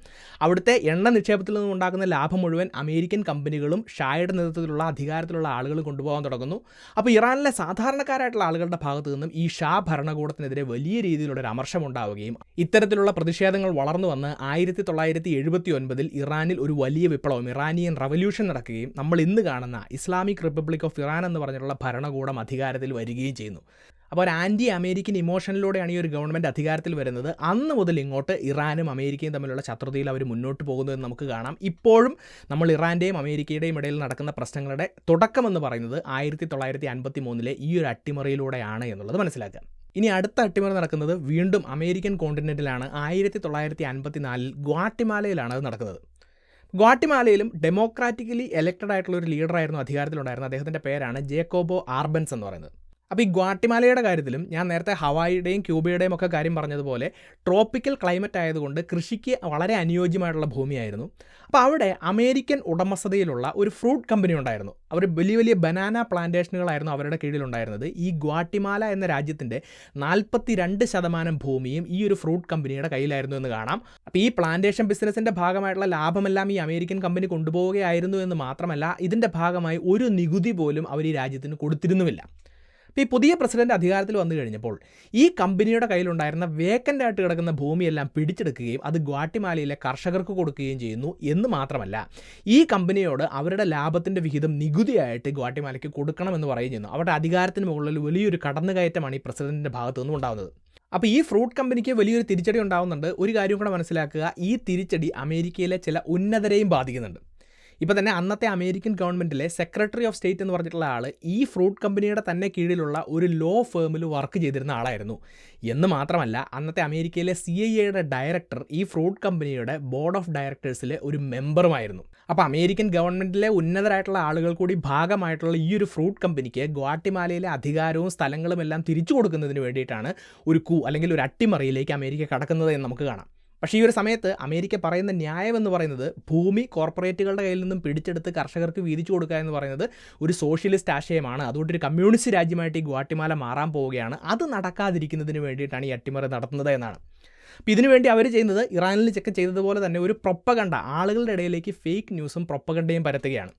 അവിടുത്തെ എണ്ണ നിക്ഷേപത്തിൽ നിന്നും ഉണ്ടാകുന്ന ലാഭം മുഴുവൻ അമേരിക്കൻ കമ്പനികളും ഷായുടെ നേതൃത്വത്തിലുള്ള അധികാരത്തിലുള്ള ആളുകൾ കൊണ്ടുപോകാൻ തുടങ്ങുന്നു. അപ്പോൾ ഇറാനിലെ സാധാരണക്കാരായിട്ടുള്ള ആളുകളുടെ ഭാഗത്തു നിന്നും ഈ ഷാ ഭരണകൂടത്തിനെതിരെ വലിയ രീതിയിലുള്ള ഒരു അമർഷം ഉണ്ടാവുകയും ഇത്തരത്തിലുള്ള പ്രതിഷേധങ്ങൾ വളർന്നു വന്ന് 1979 ഇറാനിൽ ഒരു വലിയ വിപ്ലവം, ഇറാനിയൻ റവല്യൂഷൻ നടക്കുകയും നമ്മൾ ഇന്ന് കാണുന്ന ഇസ്ലാമിക് റിപ്പബ്ലിക് ഓഫ് ഇറാൻ എന്ന് പറഞ്ഞിട്ടുള്ള ഭരണകൂടം അധികാരത്തിൽ വരികയും ചെയ്യുന്നു. അപ്പോൾ ഒരു ആൻറ്റി അമേരിക്കൻ ഇമോഷനിലൂടെയാണ് ഈ ഒരു ഗവൺമെൻറ് അധികാരത്തിൽ വരുന്നത്. അന്ന് മുതൽ ഇങ്ങോട്ട് ഇറാനും അമേരിക്കയും തമ്മിലുള്ള ശത്രുതയിൽ അവർ മുന്നോട്ട് പോകുന്നതെന്ന് നമുക്ക് കാണാം. ഇപ്പോഴും നമ്മൾ ഇറാൻ്റെയും അമേരിക്കയുടെയും ഇടയിൽ നടക്കുന്ന പ്രശ്നങ്ങളുടെ തുടക്കമെന്ന് പറയുന്നത് 1953 ഈ ഒരു അട്ടിമറിയിലൂടെയാണ് എന്നുള്ളത് മനസ്സിലാക്കുക. ഇനി അടുത്ത അട്ടിമറി നടക്കുന്നത് വീണ്ടും അമേരിക്കൻ കോണ്ടിനെൻറ്റിലാണ്. 1954 ഗ്വാട്ടിമാലയിലാണ് അത് നടക്കുന്നത്. ഗ്വാട്ടിമാലയിലും ഡെമോക്രാറ്റിക്കലി എലക്റ്റഡ് ആയിട്ടുള്ള ഒരു ലീഡറായിരുന്നു അധികാരത്തിലുണ്ടായിരുന്നത്. അദ്ദേഹത്തിൻ്റെ പേരാണ് ജേക്കോബോ ആർബൻസ് എന്ന് പറയുന്നത്. അപ്പോൾ ഈ ഗ്വാട്ടിമാലയുടെ കാര്യത്തിലും ഞാൻ നേരത്തെ ഹവായിയുടെയും ക്യൂബയുടെയും ഒക്കെ കാര്യം പറഞ്ഞതുപോലെ ട്രോപ്പിക്കൽ ക്ലൈമറ്റ് ആയതുകൊണ്ട് കൃഷിക്ക് വളരെ അനുയോജ്യമായിട്ടുള്ള ഭൂമിയായിരുന്നു. അപ്പോൾ അവിടെ അമേരിക്കൻ ഉടമസ്ഥതയിലുള്ള ഒരു ഫ്രൂട്ട് കമ്പനി ഉണ്ടായിരുന്നു. അവർ വലിയ വലിയ ബനാന പ്ലാന്റേഷനുകളായിരുന്നു അവരുടെ കീഴിലുണ്ടായിരുന്നത്. ഈ ഗ്വാട്ടിമാല എന്ന രാജ്യത്തിൻ്റെ 42% ഭൂമിയും ഈ ഒരു ഫ്രൂട്ട് കമ്പനിയുടെ കയ്യിലായിരുന്നു എന്ന് കാണാം. അപ്പോൾ ഈ പ്ലാന്റേഷൻ ബിസിനസ്സിൻ്റെ ഭാഗമായിട്ടുള്ള ലാഭമെല്ലാം ഈ അമേരിക്കൻ കമ്പനി കൊണ്ടുപോവുകയായിരുന്നു എന്ന് മാത്രമല്ല, ഇതിൻ്റെ ഭാഗമായി ഒരു നികുതി പോലും അവർ ഈ രാജ്യത്തിന് കൊടുത്തിരുന്നുമില്ല. അപ്പോൾ ഈ പുതിയ പ്രസിഡന്റ് അധികാരത്തിൽ വന്നു കഴിഞ്ഞപ്പോൾ ഈ കമ്പനിയുടെ കയ്യിലുണ്ടായിരുന്ന വേക്കൻ്റ് ആയിട്ട് കിടക്കുന്ന ഭൂമിയെല്ലാം പിടിച്ചെടുക്കുകയും അത് ഗ്വാട്ടിമാലയിലെ കർഷകർക്ക് കൊടുക്കുകയും ചെയ്യുന്നു എന്ന് മാത്രമല്ല, ഈ കമ്പനിയോട് അവരുടെ ലാഭത്തിൻ്റെ വിഹിതം നികുതിയായിട്ട് ഗ്വാട്ടിമാലയ്ക്ക് കൊടുക്കണമെന്ന് പറയുകയും ചെയ്യുന്നു. അവരുടെ അധികാരത്തിന് മുകളിൽ വലിയൊരു കടന്നുകയറ്റമാണ് ഈ പ്രസിഡന്റിൻ്റെ ഭാഗത്തു നിന്നും ഉണ്ടാകുന്നത്. അപ്പോൾ ഈ ഫ്രൂട്ട് കമ്പനിക്ക് വലിയൊരു തിരിച്ചടി ഉണ്ടാകുന്നുണ്ട്. ഒരു കാര്യം കൂടെ മനസ്സിലാക്കുക, ഈ തിരിച്ചടി അമേരിക്കയിലെ ചില ഉന്നതരെയും ബാധിക്കുന്നുണ്ട്. ഇപ്പോൾ തന്നെ അന്നത്തെ അമേരിക്കൻ ഗവൺമെൻറ്റിലെ സെക്രട്ടറി ഓഫ് സ്റ്റേറ്റ് എന്ന് പറഞ്ഞിട്ടുള്ള ആൾ ഈ ഫ്രൂട്ട് കമ്പനിയുടെ തന്നെ കീഴിലുള്ള ഒരു ലോ ഫേമിൽ വർക്ക് ചെയ്തിരുന്ന ആളായിരുന്നു. എന്ന് മാത്രമല്ല, അന്നത്തെ അമേരിക്കയിലെ CIA ഡയറക്ടർ ഈ ഫ്രൂട്ട് കമ്പനിയുടെ ബോർഡ് ഓഫ് ഡയറക്ടേഴ്സിലെ ഒരു മെമ്പറുമായിരുന്നു. അപ്പോൾ അമേരിക്കൻ ഗവൺമെൻറ്റിലെ ഉന്നതരായിട്ടുള്ള ആളുകൾ കൂടി ഭാഗമായിട്ടുള്ള ഈ ഒരു ഫ്രൂട്ട് കമ്പനിക്ക് ഗ്വാട്ടിമാലയിലെ അധികാരവും സ്ഥലങ്ങളും എല്ലാം തിരിച്ചു കൊടുക്കുന്നതിന് വേണ്ടിയിട്ടാണ് ഒരു അല്ലെങ്കിൽ ഒരു അട്ടിമറിയിലേക്ക് അമേരിക്ക കടക്കുന്നത് എന്ന് നമുക്ക് കാണാം. പക്ഷേ ഈ ഒരു സമയത്ത് അമേരിക്ക പറയുന്ന ന്യായം എന്ന് പറയുന്നത് ഭൂമി കോർപ്പറേറ്റുകളുടെ കയ്യിൽ നിന്നും പിടിച്ചെടുത്ത് കർഷകർക്ക് വീതിച്ചു കൊടുക്കുക എന്ന് പറയുന്നത് ഒരു സോഷ്യലിസ്റ്റ് ആശയമാണ്. അതുകൊണ്ട് ഒരു കമ്മ്യൂണിസ്റ്റ് രാജ്യമായിട്ട് ഈ ഗ്വാട്ടിമാല മാറാൻ പോവുകയാണ്. അത് നടക്കാതിരിക്കുന്നതിന് വേണ്ടിയിട്ടാണ് ഈ അട്ടിമറി നടത്തുന്നത് എന്നാണ്. അപ്പോൾ ഇതിനുവേണ്ടി അവർ ചെയ്യുന്നത് ഇറാനിൽ ചെക്ക് ചെയ്തതുപോലെ തന്നെ ഒരു പ്രൊപ്പഗണ്ട, ആളുകളുടെ ഇടയിലേക്ക് ഫേക്ക് ന്യൂസും പ്രൊപ്പഗണ്ടയും പരത്തുകയാണ്.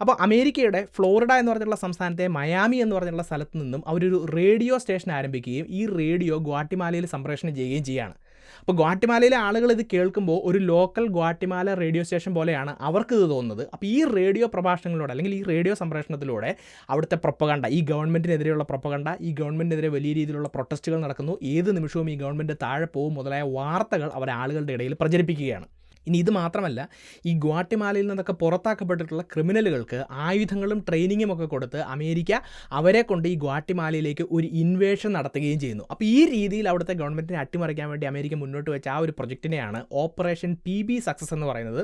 അപ്പോൾ അമേരിക്കയുടെ ഫ്ലോറിഡ എന്ന് പറഞ്ഞിട്ടുള്ള സംസ്ഥാനത്തെ മയാമി എന്ന് പറഞ്ഞിട്ടുള്ള സ്ഥലത്ത് നിന്നും അവരൊരു റേഡിയോ സ്റ്റേഷൻ ആരംഭിക്കുകയും ഈ റേഡിയോ ഗ്വാട്ടിമാലയിൽ സംപ്രേഷണം ചെയ്യുകയും ചെയ്യുകയാണ്. അപ്പോൾ ഗ്വാട്ടിമാലയിലെ ആളുകൾ ഇത് കേൾക്കുമ്പോൾ ഒരു ലോക്കൽ ഗ്വാട്ടിമാല റേഡിയോ സ്റ്റേഷൻ പോലെയാണ് അവർക്കിത് തോന്നുന്നത്. അപ്പോൾ ഈ റേഡിയോ പ്രഭാഷണങ്ങളിലൂടെ അല്ലെങ്കിൽ ഈ റേഡിയോ സംപ്രേഷണത്തിലൂടെ അവിടുത്തെ പ്രൊപ്പഗണ്ട, ഈ ഗവൺമെൻറ്റിനെതിരെയുള്ള പ്രൊപ്പഗണ്ട, ഈ ഗവൺമെൻറ്റിനെതിരെ വലിയ രീതിയിലുള്ള പ്രൊട്ടസ്റ്റുകൾ നടക്കുന്നു, ഏത് നിമിഷവും ഈ ഗവൺമെൻറ് താഴെ പോകും മുതലായ വാർത്തകൾ അവർ ആളുകളുടെ ഇടയിൽ പ്രചരിപ്പിക്കുകയാണ്. ഇനി ഇത് മാത്രമല്ല, ഈ ഗ്വാട്ടിമാലയിൽ നിന്നൊക്കെ പുറത്താക്കപ്പെട്ടിട്ടുള്ള ക്രിമിനലുകൾക്ക് ആയുധങ്ങളും ട്രെയിനിങ്ങും ഒക്കെ കൊടുത്ത് അമേരിക്ക അവരെ കൊണ്ട് ഈ ഗ്വാട്ടിമാലയിലേക്ക് ഒരു ഇൻവേഷൻ നടത്തുകയും ചെയ്യുന്നു. അപ്പോൾ ഈ രീതിയിൽ അവിടുത്തെ ഗവൺമെൻറ്റിനെ അട്ടിമറിക്കാൻ വേണ്ടി അമേരിക്ക മുന്നോട്ട് വെച്ച ആ ഒരു പ്രൊജക്റ്റിനെയാണ് ഓപ്പറേഷൻ PB സക്സസ് എന്ന് പറയുന്നത്.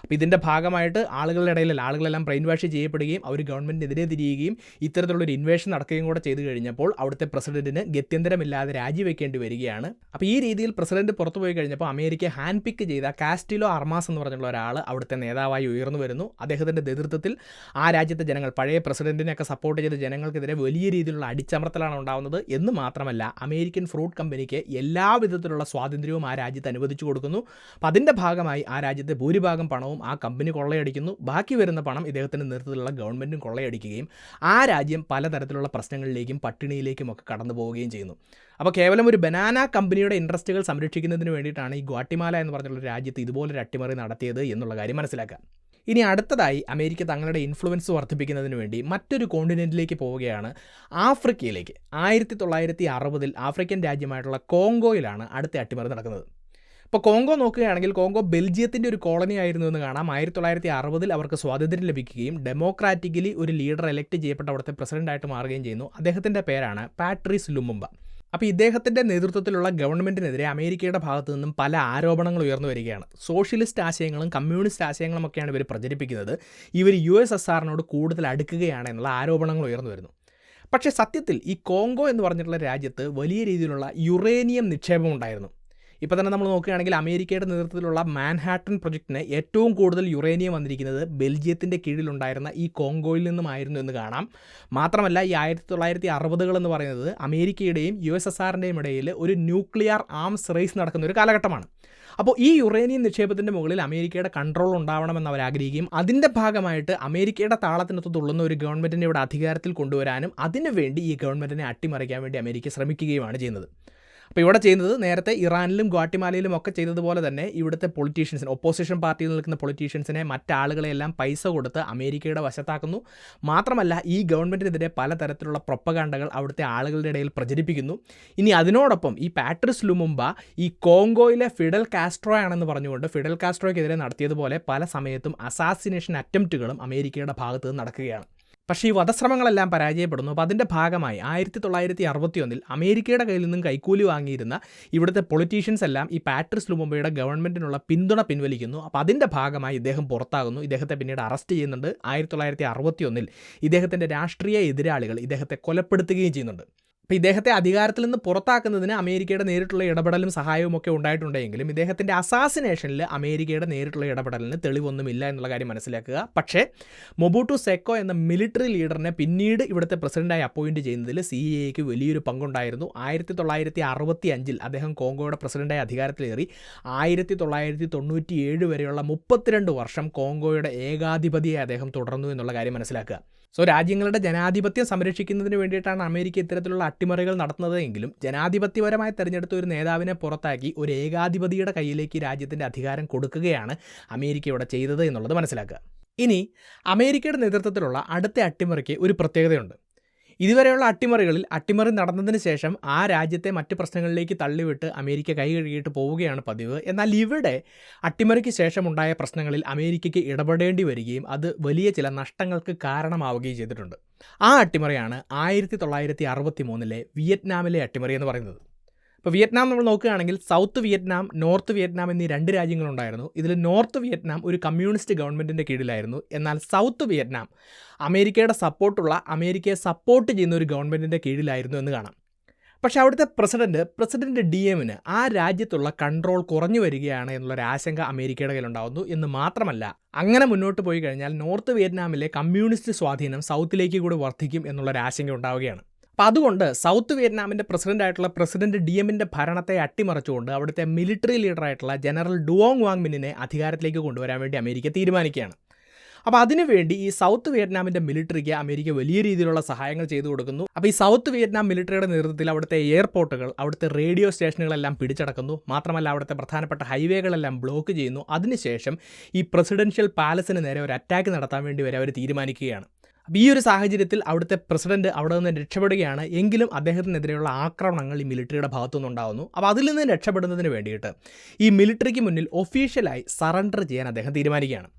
അപ്പോൾ ഇതിൻ്റെ ഭാഗമായിട്ട് ആളുകളെല്ലാം ബ്രെയിൻ വാഷ് ചെയ്യപ്പെടുകയും അവർ ഗവൺമെൻറ്റിനെതിരെ തിരിയുകയും ഇത്തരത്തിലുള്ളൊരു ഇൻവേഷൻ നടക്കുകയും കൂടെ ചെയ്തു കഴിഞ്ഞപ്പോൾ അവിടുത്തെ പ്രസിഡന്റിന് ഗത്യന്തരമില്ലാതെ രാജിവെക്കേണ്ടി വരികയാണ്. അപ്പോൾ ഈ രീതിയിൽ പ്രസിഡന്റ് പുറത്തുപോയി കഴിഞ്ഞപ്പോൾ അമേരിക്ക ഹാൻഡ് പിക്ക് ചെയ്ത കാസ്റ്റിലോ അർമാസ് എന്ന് പറഞ്ഞിട്ടുള്ള ഒരാൾ അവിടുത്തെ നേതാവായി ഉയർന്നു വരുന്നു. അദ്ദേഹത്തിൻ്റെ നേതൃത്വത്തിൽ ആ രാജ്യത്തെ ജനങ്ങൾ, പഴയ പ്രസിഡന്റിനെയൊക്കെ സപ്പോർട്ട് ചെയ്ത ജനങ്ങൾക്കെതിരെ വലിയ രീതിയിലുള്ള അടിച്ചമർത്തലാണ് ഉണ്ടാകുന്നത്. എന്ന് മാത്രമല്ല, അമേരിക്കൻ ഫ്രൂട്ട് കമ്പനിക്ക് എല്ലാവിധത്തിലുള്ള സ്വാതന്ത്ര്യവും ആ രാജ്യത്ത് അനുവദിച്ചു കൊടുക്കുന്നു. അപ്പം അതിൻ്റെ ഭാഗമായി ആ രാജ്യത്തെ ഭൂരിഭാഗം പണവും ആ കമ്പനി കൊള്ളയടിക്കുന്നു. ബാക്കി വരുന്ന പണം ഇദ്ദേഹത്തിൻ്റെ നേതൃത്വത്തിലുള്ള ഗവൺമെൻറ്റും കൊള്ളയടിക്കുകയും ആ രാജ്യം പലതരത്തിലുള്ള പ്രശ്നങ്ങളിലേക്കും പട്ടിണിയിലേക്കും ഒക്കെ കടന്നു പോവുകയും ചെയ്യുന്നു. അപ്പോൾ കേവലം ഒരു ബനാന കമ്പനിയുടെ ഇൻട്രസ്റ്റുകൾ സംരക്ഷിക്കുന്നതിന് വേണ്ടിയിട്ടാണ് ഈ ഗ്വാട്ടിമാല എന്ന് പറഞ്ഞിട്ടുള്ള രാജ്യത്ത് ഇതുപോലൊരു അട്ടിമറി നടത്തിയത് എന്നുള്ള കാര്യം മനസ്സിലാക്കാം. ഇനി അടുത്തതായി അമേരിക്ക തങ്ങളുടെ ഇൻഫ്ലുവൻസ് വർദ്ധിപ്പിക്കുന്നതിന് വേണ്ടി മറ്റൊരു കോണ്ടിനെൻറ്റിലേക്ക് പോവുകയാണ്, ആഫ്രിക്കയിലേക്ക്. 1960 ആഫ്രിക്കൻ രാജ്യമായിട്ടുള്ള കോങ്കോയിലാണ് അടുത്ത അട്ടിമറി നടക്കുന്നത്. ഇപ്പോൾ കോങ്കോ നോക്കുകയാണെങ്കിൽ കോങ്കോ ബെൽജിയത്തിൻ്റെ ഒരു കോളനി ആയിരുന്നു എന്ന് കാണാം. 1960 അവർക്ക് സ്വാതന്ത്ര്യം ലഭിക്കുകയും ഡെമോക്രാറ്റിക്കലി ഒരു ലീഡർ എലക്ട് ചെയ്യപ്പെട്ട അവിടുത്തെ പ്രസിഡൻ്റായിട്ട് മാറുകയും ചെയ്യുന്നു. അദ്ദേഹത്തിൻ്റെ പേരാണ് പാട്രീസ് ലുമുംബ. അപ്പോൾ ഇദ്ദേഹത്തിൻ്റെ നേതൃത്വത്തിലുള്ള ഗവൺമെൻറ്റിനെതിരെ അമേരിക്കയുടെ ഭാഗത്തു നിന്നും പല ആരോപണങ്ങൾ ഉയർന്നു വരികയാണ്. സോഷ്യലിസ്റ്റ് ആശയങ്ങളും കമ്മ്യൂണിസ്റ്റ് ആശയങ്ങളുമൊക്കെയാണ് ഇവർ പ്രചരിപ്പിക്കുന്നത്. ഇവർ USSRനോട് കൂടുതൽ അടുക്കുകയാണ് എന്നുള്ള ആരോപണങ്ങൾ ഉയർന്നു വരുന്നു. പക്ഷേ സത്യത്തിൽ ഈ കോങ്കോ എന്ന് പറഞ്ഞിട്ടുള്ള രാജ്യത്ത് വലിയ രീതിയിലുള്ള യുറേനിയം നിക്ഷേപം ഉണ്ടായിരുന്നു. ഇപ്പോൾ തന്നെ നമ്മൾ നോക്കുകയാണെങ്കിൽ അമേരിക്കയുടെ നേതൃത്വത്തിലുള്ള മാൻഹാട്ടൻ പ്രൊജക്റ്റിന് ഏറ്റവും കൂടുതൽ യുറേനിയം വന്നിരിക്കുന്നത് ബെൽജിയത്തിൻ്റെ കീഴിലുണ്ടായിരുന്ന ഈ കോങ്കോയിൽ നിന്നുമായിരുന്നു എന്ന് കാണാം. മാത്രമല്ല ഈ 1960 എന്ന് പറയുന്നത് അമേരിക്കയുടെയും USSRൻ്റെയും ഇടയിൽ ഒരു ന്യൂക്ലിയർ ആംസ് റേസ് നടക്കുന്ന ഒരു കാലഘട്ടമാണ്. അപ്പോൾ ഈ യുറേനിയം നിക്ഷേപത്തിൻ്റെ മുകളിൽ അമേരിക്കയുടെ കൺട്രോൾ ഉണ്ടാവണമെന്ന് അവർ ആഗ്രഹിക്കുകയും അതിൻ്റെ ഭാഗമായിട്ട് അമേരിക്കയുടെ താളത്തിനൊത്ത് തുള്ളുന്ന ഒരു ഗവൺമെൻറ്റിനെ ഇവിടെ അധികാരത്തിൽ കൊണ്ടുവരാനും അതിനുവേണ്ടി ഈ ഗവൺമെൻറ്റിനെ അട്ടിമറിക്കാൻ വേണ്ടി അമേരിക്ക ശ്രമിക്കുകയുമാണ് ചെയ്യുന്നത്. അപ്പോൾ ഇവിടെ ചെയ്യുന്നത് നേരത്തെ ഇറാനിലും ഗ്വാട്ടിമാലയിലും ഒക്കെ ചെയ്തതുപോലെ തന്നെ ഇവിടുത്തെ പൊളിറ്റീഷ്യൻസിന്, ഒപ്പോസിഷൻ പാർട്ടിയിൽ നിൽക്കുന്ന പൊളിറ്റീഷ്യൻസിനെ മറ്റാളുകളെല്ലാം പൈസ കൊടുത്ത് അമേരിക്കയുടെ വശത്താക്കുന്നു. മാത്രമല്ല ഈ ഗവൺമെൻറ്റിനെതിരെ പലതരത്തിലുള്ള പ്രൊപ്പഗാണ്ടകൾ അവിടുത്തെ ആളുകളുടെ ഇടയിൽ പ്രചരിപ്പിക്കുന്നു. ഇനി അതിനോടൊപ്പം ഈ പാട്രിസ് ലുമുംബ ഈ കോങ്കോയിലെ ഫിഡൽ കാസ്ട്രോ ആണെന്ന് പറഞ്ഞുകൊണ്ട് ഫിഡൽ കാസ്ട്രോയ്ക്കെതിരെ നടത്തിയതുപോലെ പല സമയത്തും അസാസിനേഷൻ അറ്റംപ്റ്റുകളും അമേരിക്കയുടെ ഭാഗത്ത് നിന്ന് നടക്കുകയാണ്. പക്ഷേ ഈ വധശ്രമങ്ങളെല്ലാം പരാജയപ്പെടുന്നു. അപ്പോൾ അതിൻ്റെ ഭാഗമായി 1961 അമേരിക്കയുടെ കയ്യിൽ നിന്നും കൈക്കൂലി വാങ്ങിയിരുന്ന ഇവിടുത്തെ പൊളിറ്റീഷ്യൻസ് എല്ലാം ഈ പാട്രിസ് ലുമുംബയുടെ ഗവൺമെൻറ്റിനുള്ള പിന്തുണ പിൻവലിക്കുന്നു. അപ്പോൾ അതിൻ്റെ ഭാഗമായി ഇദ്ദേഹം പുറത്താകുന്നു. ഇദ്ദേഹത്തെ പിന്നീട് അറസ്റ്റ് ചെയ്യുന്നുണ്ട്. 1961 ഇദ്ദേഹത്തിൻ്റെ രാഷ്ട്രീയ എതിരാളികൾ ഇദ്ദേഹത്തെ കൊലപ്പെടുത്തുകയും ചെയ്യുന്നുണ്ട്. അപ്പോൾ ഇദ്ദേഹത്തെ അധികാരത്തിൽ നിന്ന് പുറത്താക്കുന്നതിന് അമേരിക്കയുടെ നേരിട്ടുള്ള ഇടപെടലും സഹായവും ഒക്കെ ഉണ്ടായിട്ടുണ്ടെങ്കിലും ഇദ്ദേഹത്തിൻ്റെ അസാസിനേഷനിൽ അമേരിക്കയുടെ നേരിട്ടുള്ള ഇടപെടലിന് തെളിവൊന്നുമില്ല എന്നുള്ള കാര്യം മനസ്സിലാക്കുക. പക്ഷേ മൊബൂട്ടു സെക്കോ എന്ന മിലിറ്ററി ലീഡറിനെ പിന്നീട് ഇവിടുത്തെ പ്രസിഡൻ്റായി അപ്പോയിൻറ്റ് ചെയ്യുന്നതിൽ CIAക്ക് വലിയൊരു പങ്കുണ്ടായിരുന്നു. 1965 അദ്ദേഹം കോങ്കോയുടെ പ്രസിഡൻ്റായി അധികാരത്തിലേറി 1997 വരെയുള്ള 32 വർഷം കോങ്കോയുടെ ഏകാധിപതിയെ അദ്ദേഹം തുടർന്നു എന്നുള്ള കാര്യം മനസ്സിലാക്കുക. രാജ്യങ്ങളുടെ ജനാധിപത്യം സംരക്ഷിക്കുന്നതിന് വേണ്ടിയിട്ടാണ് അമേരിക്ക ഇത്തരത്തിലുള്ള അട്ടിമറികൾ നടത്തുന്നതെങ്കിലും ജനാധിപത്യപരമായി തെരഞ്ഞെടുത്ത ഒരു നേതാവിനെ പുറത്താക്കി ഒരു ഏകാധിപതിയുടെ കയ്യിലേക്ക് രാജ്യത്തിൻ്റെ അധികാരം കൊടുക്കുകയാണ് അമേരിക്ക ഇവിടെ ചെയ്തത് എന്നുള്ളത് മനസ്സിലാക്കുക. ഇനി അമേരിക്കയുടെ നേതൃത്വത്തിലുള്ള അടുത്ത അട്ടിമറിക്ക് ഒരു പ്രത്യേകതയുണ്ട്. ഇതുവരെയുള്ള അട്ടിമറി നടന്നതിന് ശേഷം ആ രാജ്യത്തെ മറ്റ് പ്രശ്നങ്ങളിലേക്ക് തള്ളിവിട്ട് അമേരിക്ക കൈ കഴുകിയിട്ട് പോവുകയാണ് പതിവ്. എന്നാൽ ഇവിടെ അട്ടിമറിക്ക് ശേഷമുണ്ടായ പ്രശ്നങ്ങളിൽ അമേരിക്കയ്ക്ക് ഇടപെടേണ്ടി വരികയും അത് വലിയ ചില നഷ്ടങ്ങൾക്ക് കാരണമാവുകയും ചെയ്തിട്ടുണ്ട്. ആ അട്ടിമറിയാണ് 1963 വിയറ്റ്നാമിലെ അട്ടിമറി എന്ന് പറയുന്നത്. ഇപ്പോൾ വിയറ്റ്നാം നമ്മൾ നോക്കുകയാണെങ്കിൽ സൗത്ത് വിയറ്റ്നാം, നോർത്ത് വിയറ്റ്നാം എന്നീ 2 രാജ്യങ്ങളുണ്ടായിരുന്നു. ഇതിൽ നോർത്ത് വിയറ്റ്നാം ഒരു കമ്മ്യൂണിസ്റ്റ് ഗവൺമെൻറ്റിൻ്റെ കീഴിലായിരുന്നു. എന്നാൽ സൗത്ത് വിയറ്റ്നാം അമേരിക്കയുടെ അമേരിക്കയെ സപ്പോർട്ട് ചെയ്യുന്ന ഒരു ഗവൺമെൻറ്റിൻ്റെ കീഴിലായിരുന്നു എന്ന് കാണാം. പക്ഷേ അവിടുത്തെ പ്രസിഡന്റ് DMന് ആ രാജ്യത്തുള്ള കൺട്രോൾ കുറഞ്ഞു വരികയാണ് എന്നുള്ളൊരു ആശങ്ക അമേരിക്കയുടെ കയ്യിലുണ്ടാകുന്നു. എന്ന് മാത്രമല്ല അങ്ങനെ മുന്നോട്ട് പോയി കഴിഞ്ഞാൽ നോർത്ത് വിയറ്റ്നാമിലെ കമ്മ്യൂണിസ്റ്റ് സ്വാധീനം സൗത്തിലേക്ക് കൂടി വർദ്ധിക്കും എന്നുള്ളൊരു ആശങ്ക ഉണ്ടാവുകയാണ്. അപ്പോൾ അതുകൊണ്ട് സൗത്ത് വിയറ്റ്നാമിൻ്റെ പ്രസിഡന്റ് DMൻ്റെ ഭരണത്തെ അട്ടിമറിച്ചുകൊണ്ട് അവിടുത്തെ മിലിറ്ററി ലീഡറായിട്ടുള്ള ജനറൽ ഡുവോങ് വാങ് മിന്നിനെ അധികാരത്തിലേക്ക് കൊണ്ടുവരാൻ വേണ്ടി അമേരിക്ക തീരുമാനിക്കുകയാണ്. അപ്പോൾ അതിനുവേണ്ടി ഈ സൗത്ത് വിയറ്റ്നാമിൻ്റെ മിലിറ്ററിക്ക് അമേരിക്ക വലിയ രീതിയിലുള്ള സഹായങ്ങൾ ചെയ്തു കൊടുക്കുന്നു. അപ്പോൾ ഈ സൗത്ത് വിയറ്റ്നാം മിലിറ്ററിയുടെ നേതൃത്വത്തിൽ അവിടുത്തെ എയർപോർട്ടുകൾ, അവിടുത്തെ റേഡിയോ സ്റ്റേഷനുകളെല്ലാം പിടിച്ചടക്കുന്നു. മാത്രമല്ല അവിടുത്തെ പ്രധാനപ്പെട്ട ഹൈവേകളെല്ലാം ബ്ലോക്ക് ചെയ്യുന്നു. അതിനുശേഷം ഈ പ്രസിഡൻഷ്യൽ പാലസിന് നേരെ ഒരു അറ്റാക്ക് നടത്താൻ വേണ്ടി വരെ അവർ തീരുമാനിക്കുകയാണ്. അപ്പോൾ ഈ ഒരു സാഹചര്യത്തിൽ അവിടുത്തെ പ്രസിഡന്റ് അവിടെ നിന്ന് രക്ഷപ്പെടുകയാണ്. എങ്കിലും അദ്ദേഹത്തിനെതിരെയുള്ള ആക്രമണങ്ങൾ ഈ മിലിറ്ററിയുടെ ഭാഗത്തുനിന്നുണ്ടാകുന്നു. അപ്പോൾ അതിൽ നിന്ന് രക്ഷപ്പെടുന്നതിന് വേണ്ടിയിട്ട് ഈ മിലിറ്ററിക്ക് മുന്നിൽ ഒഫീഷ്യലായി സറണ്ടർ ചെയ്യാൻ അദ്ദേഹം തീരുമാനിക്കുകയാണ്.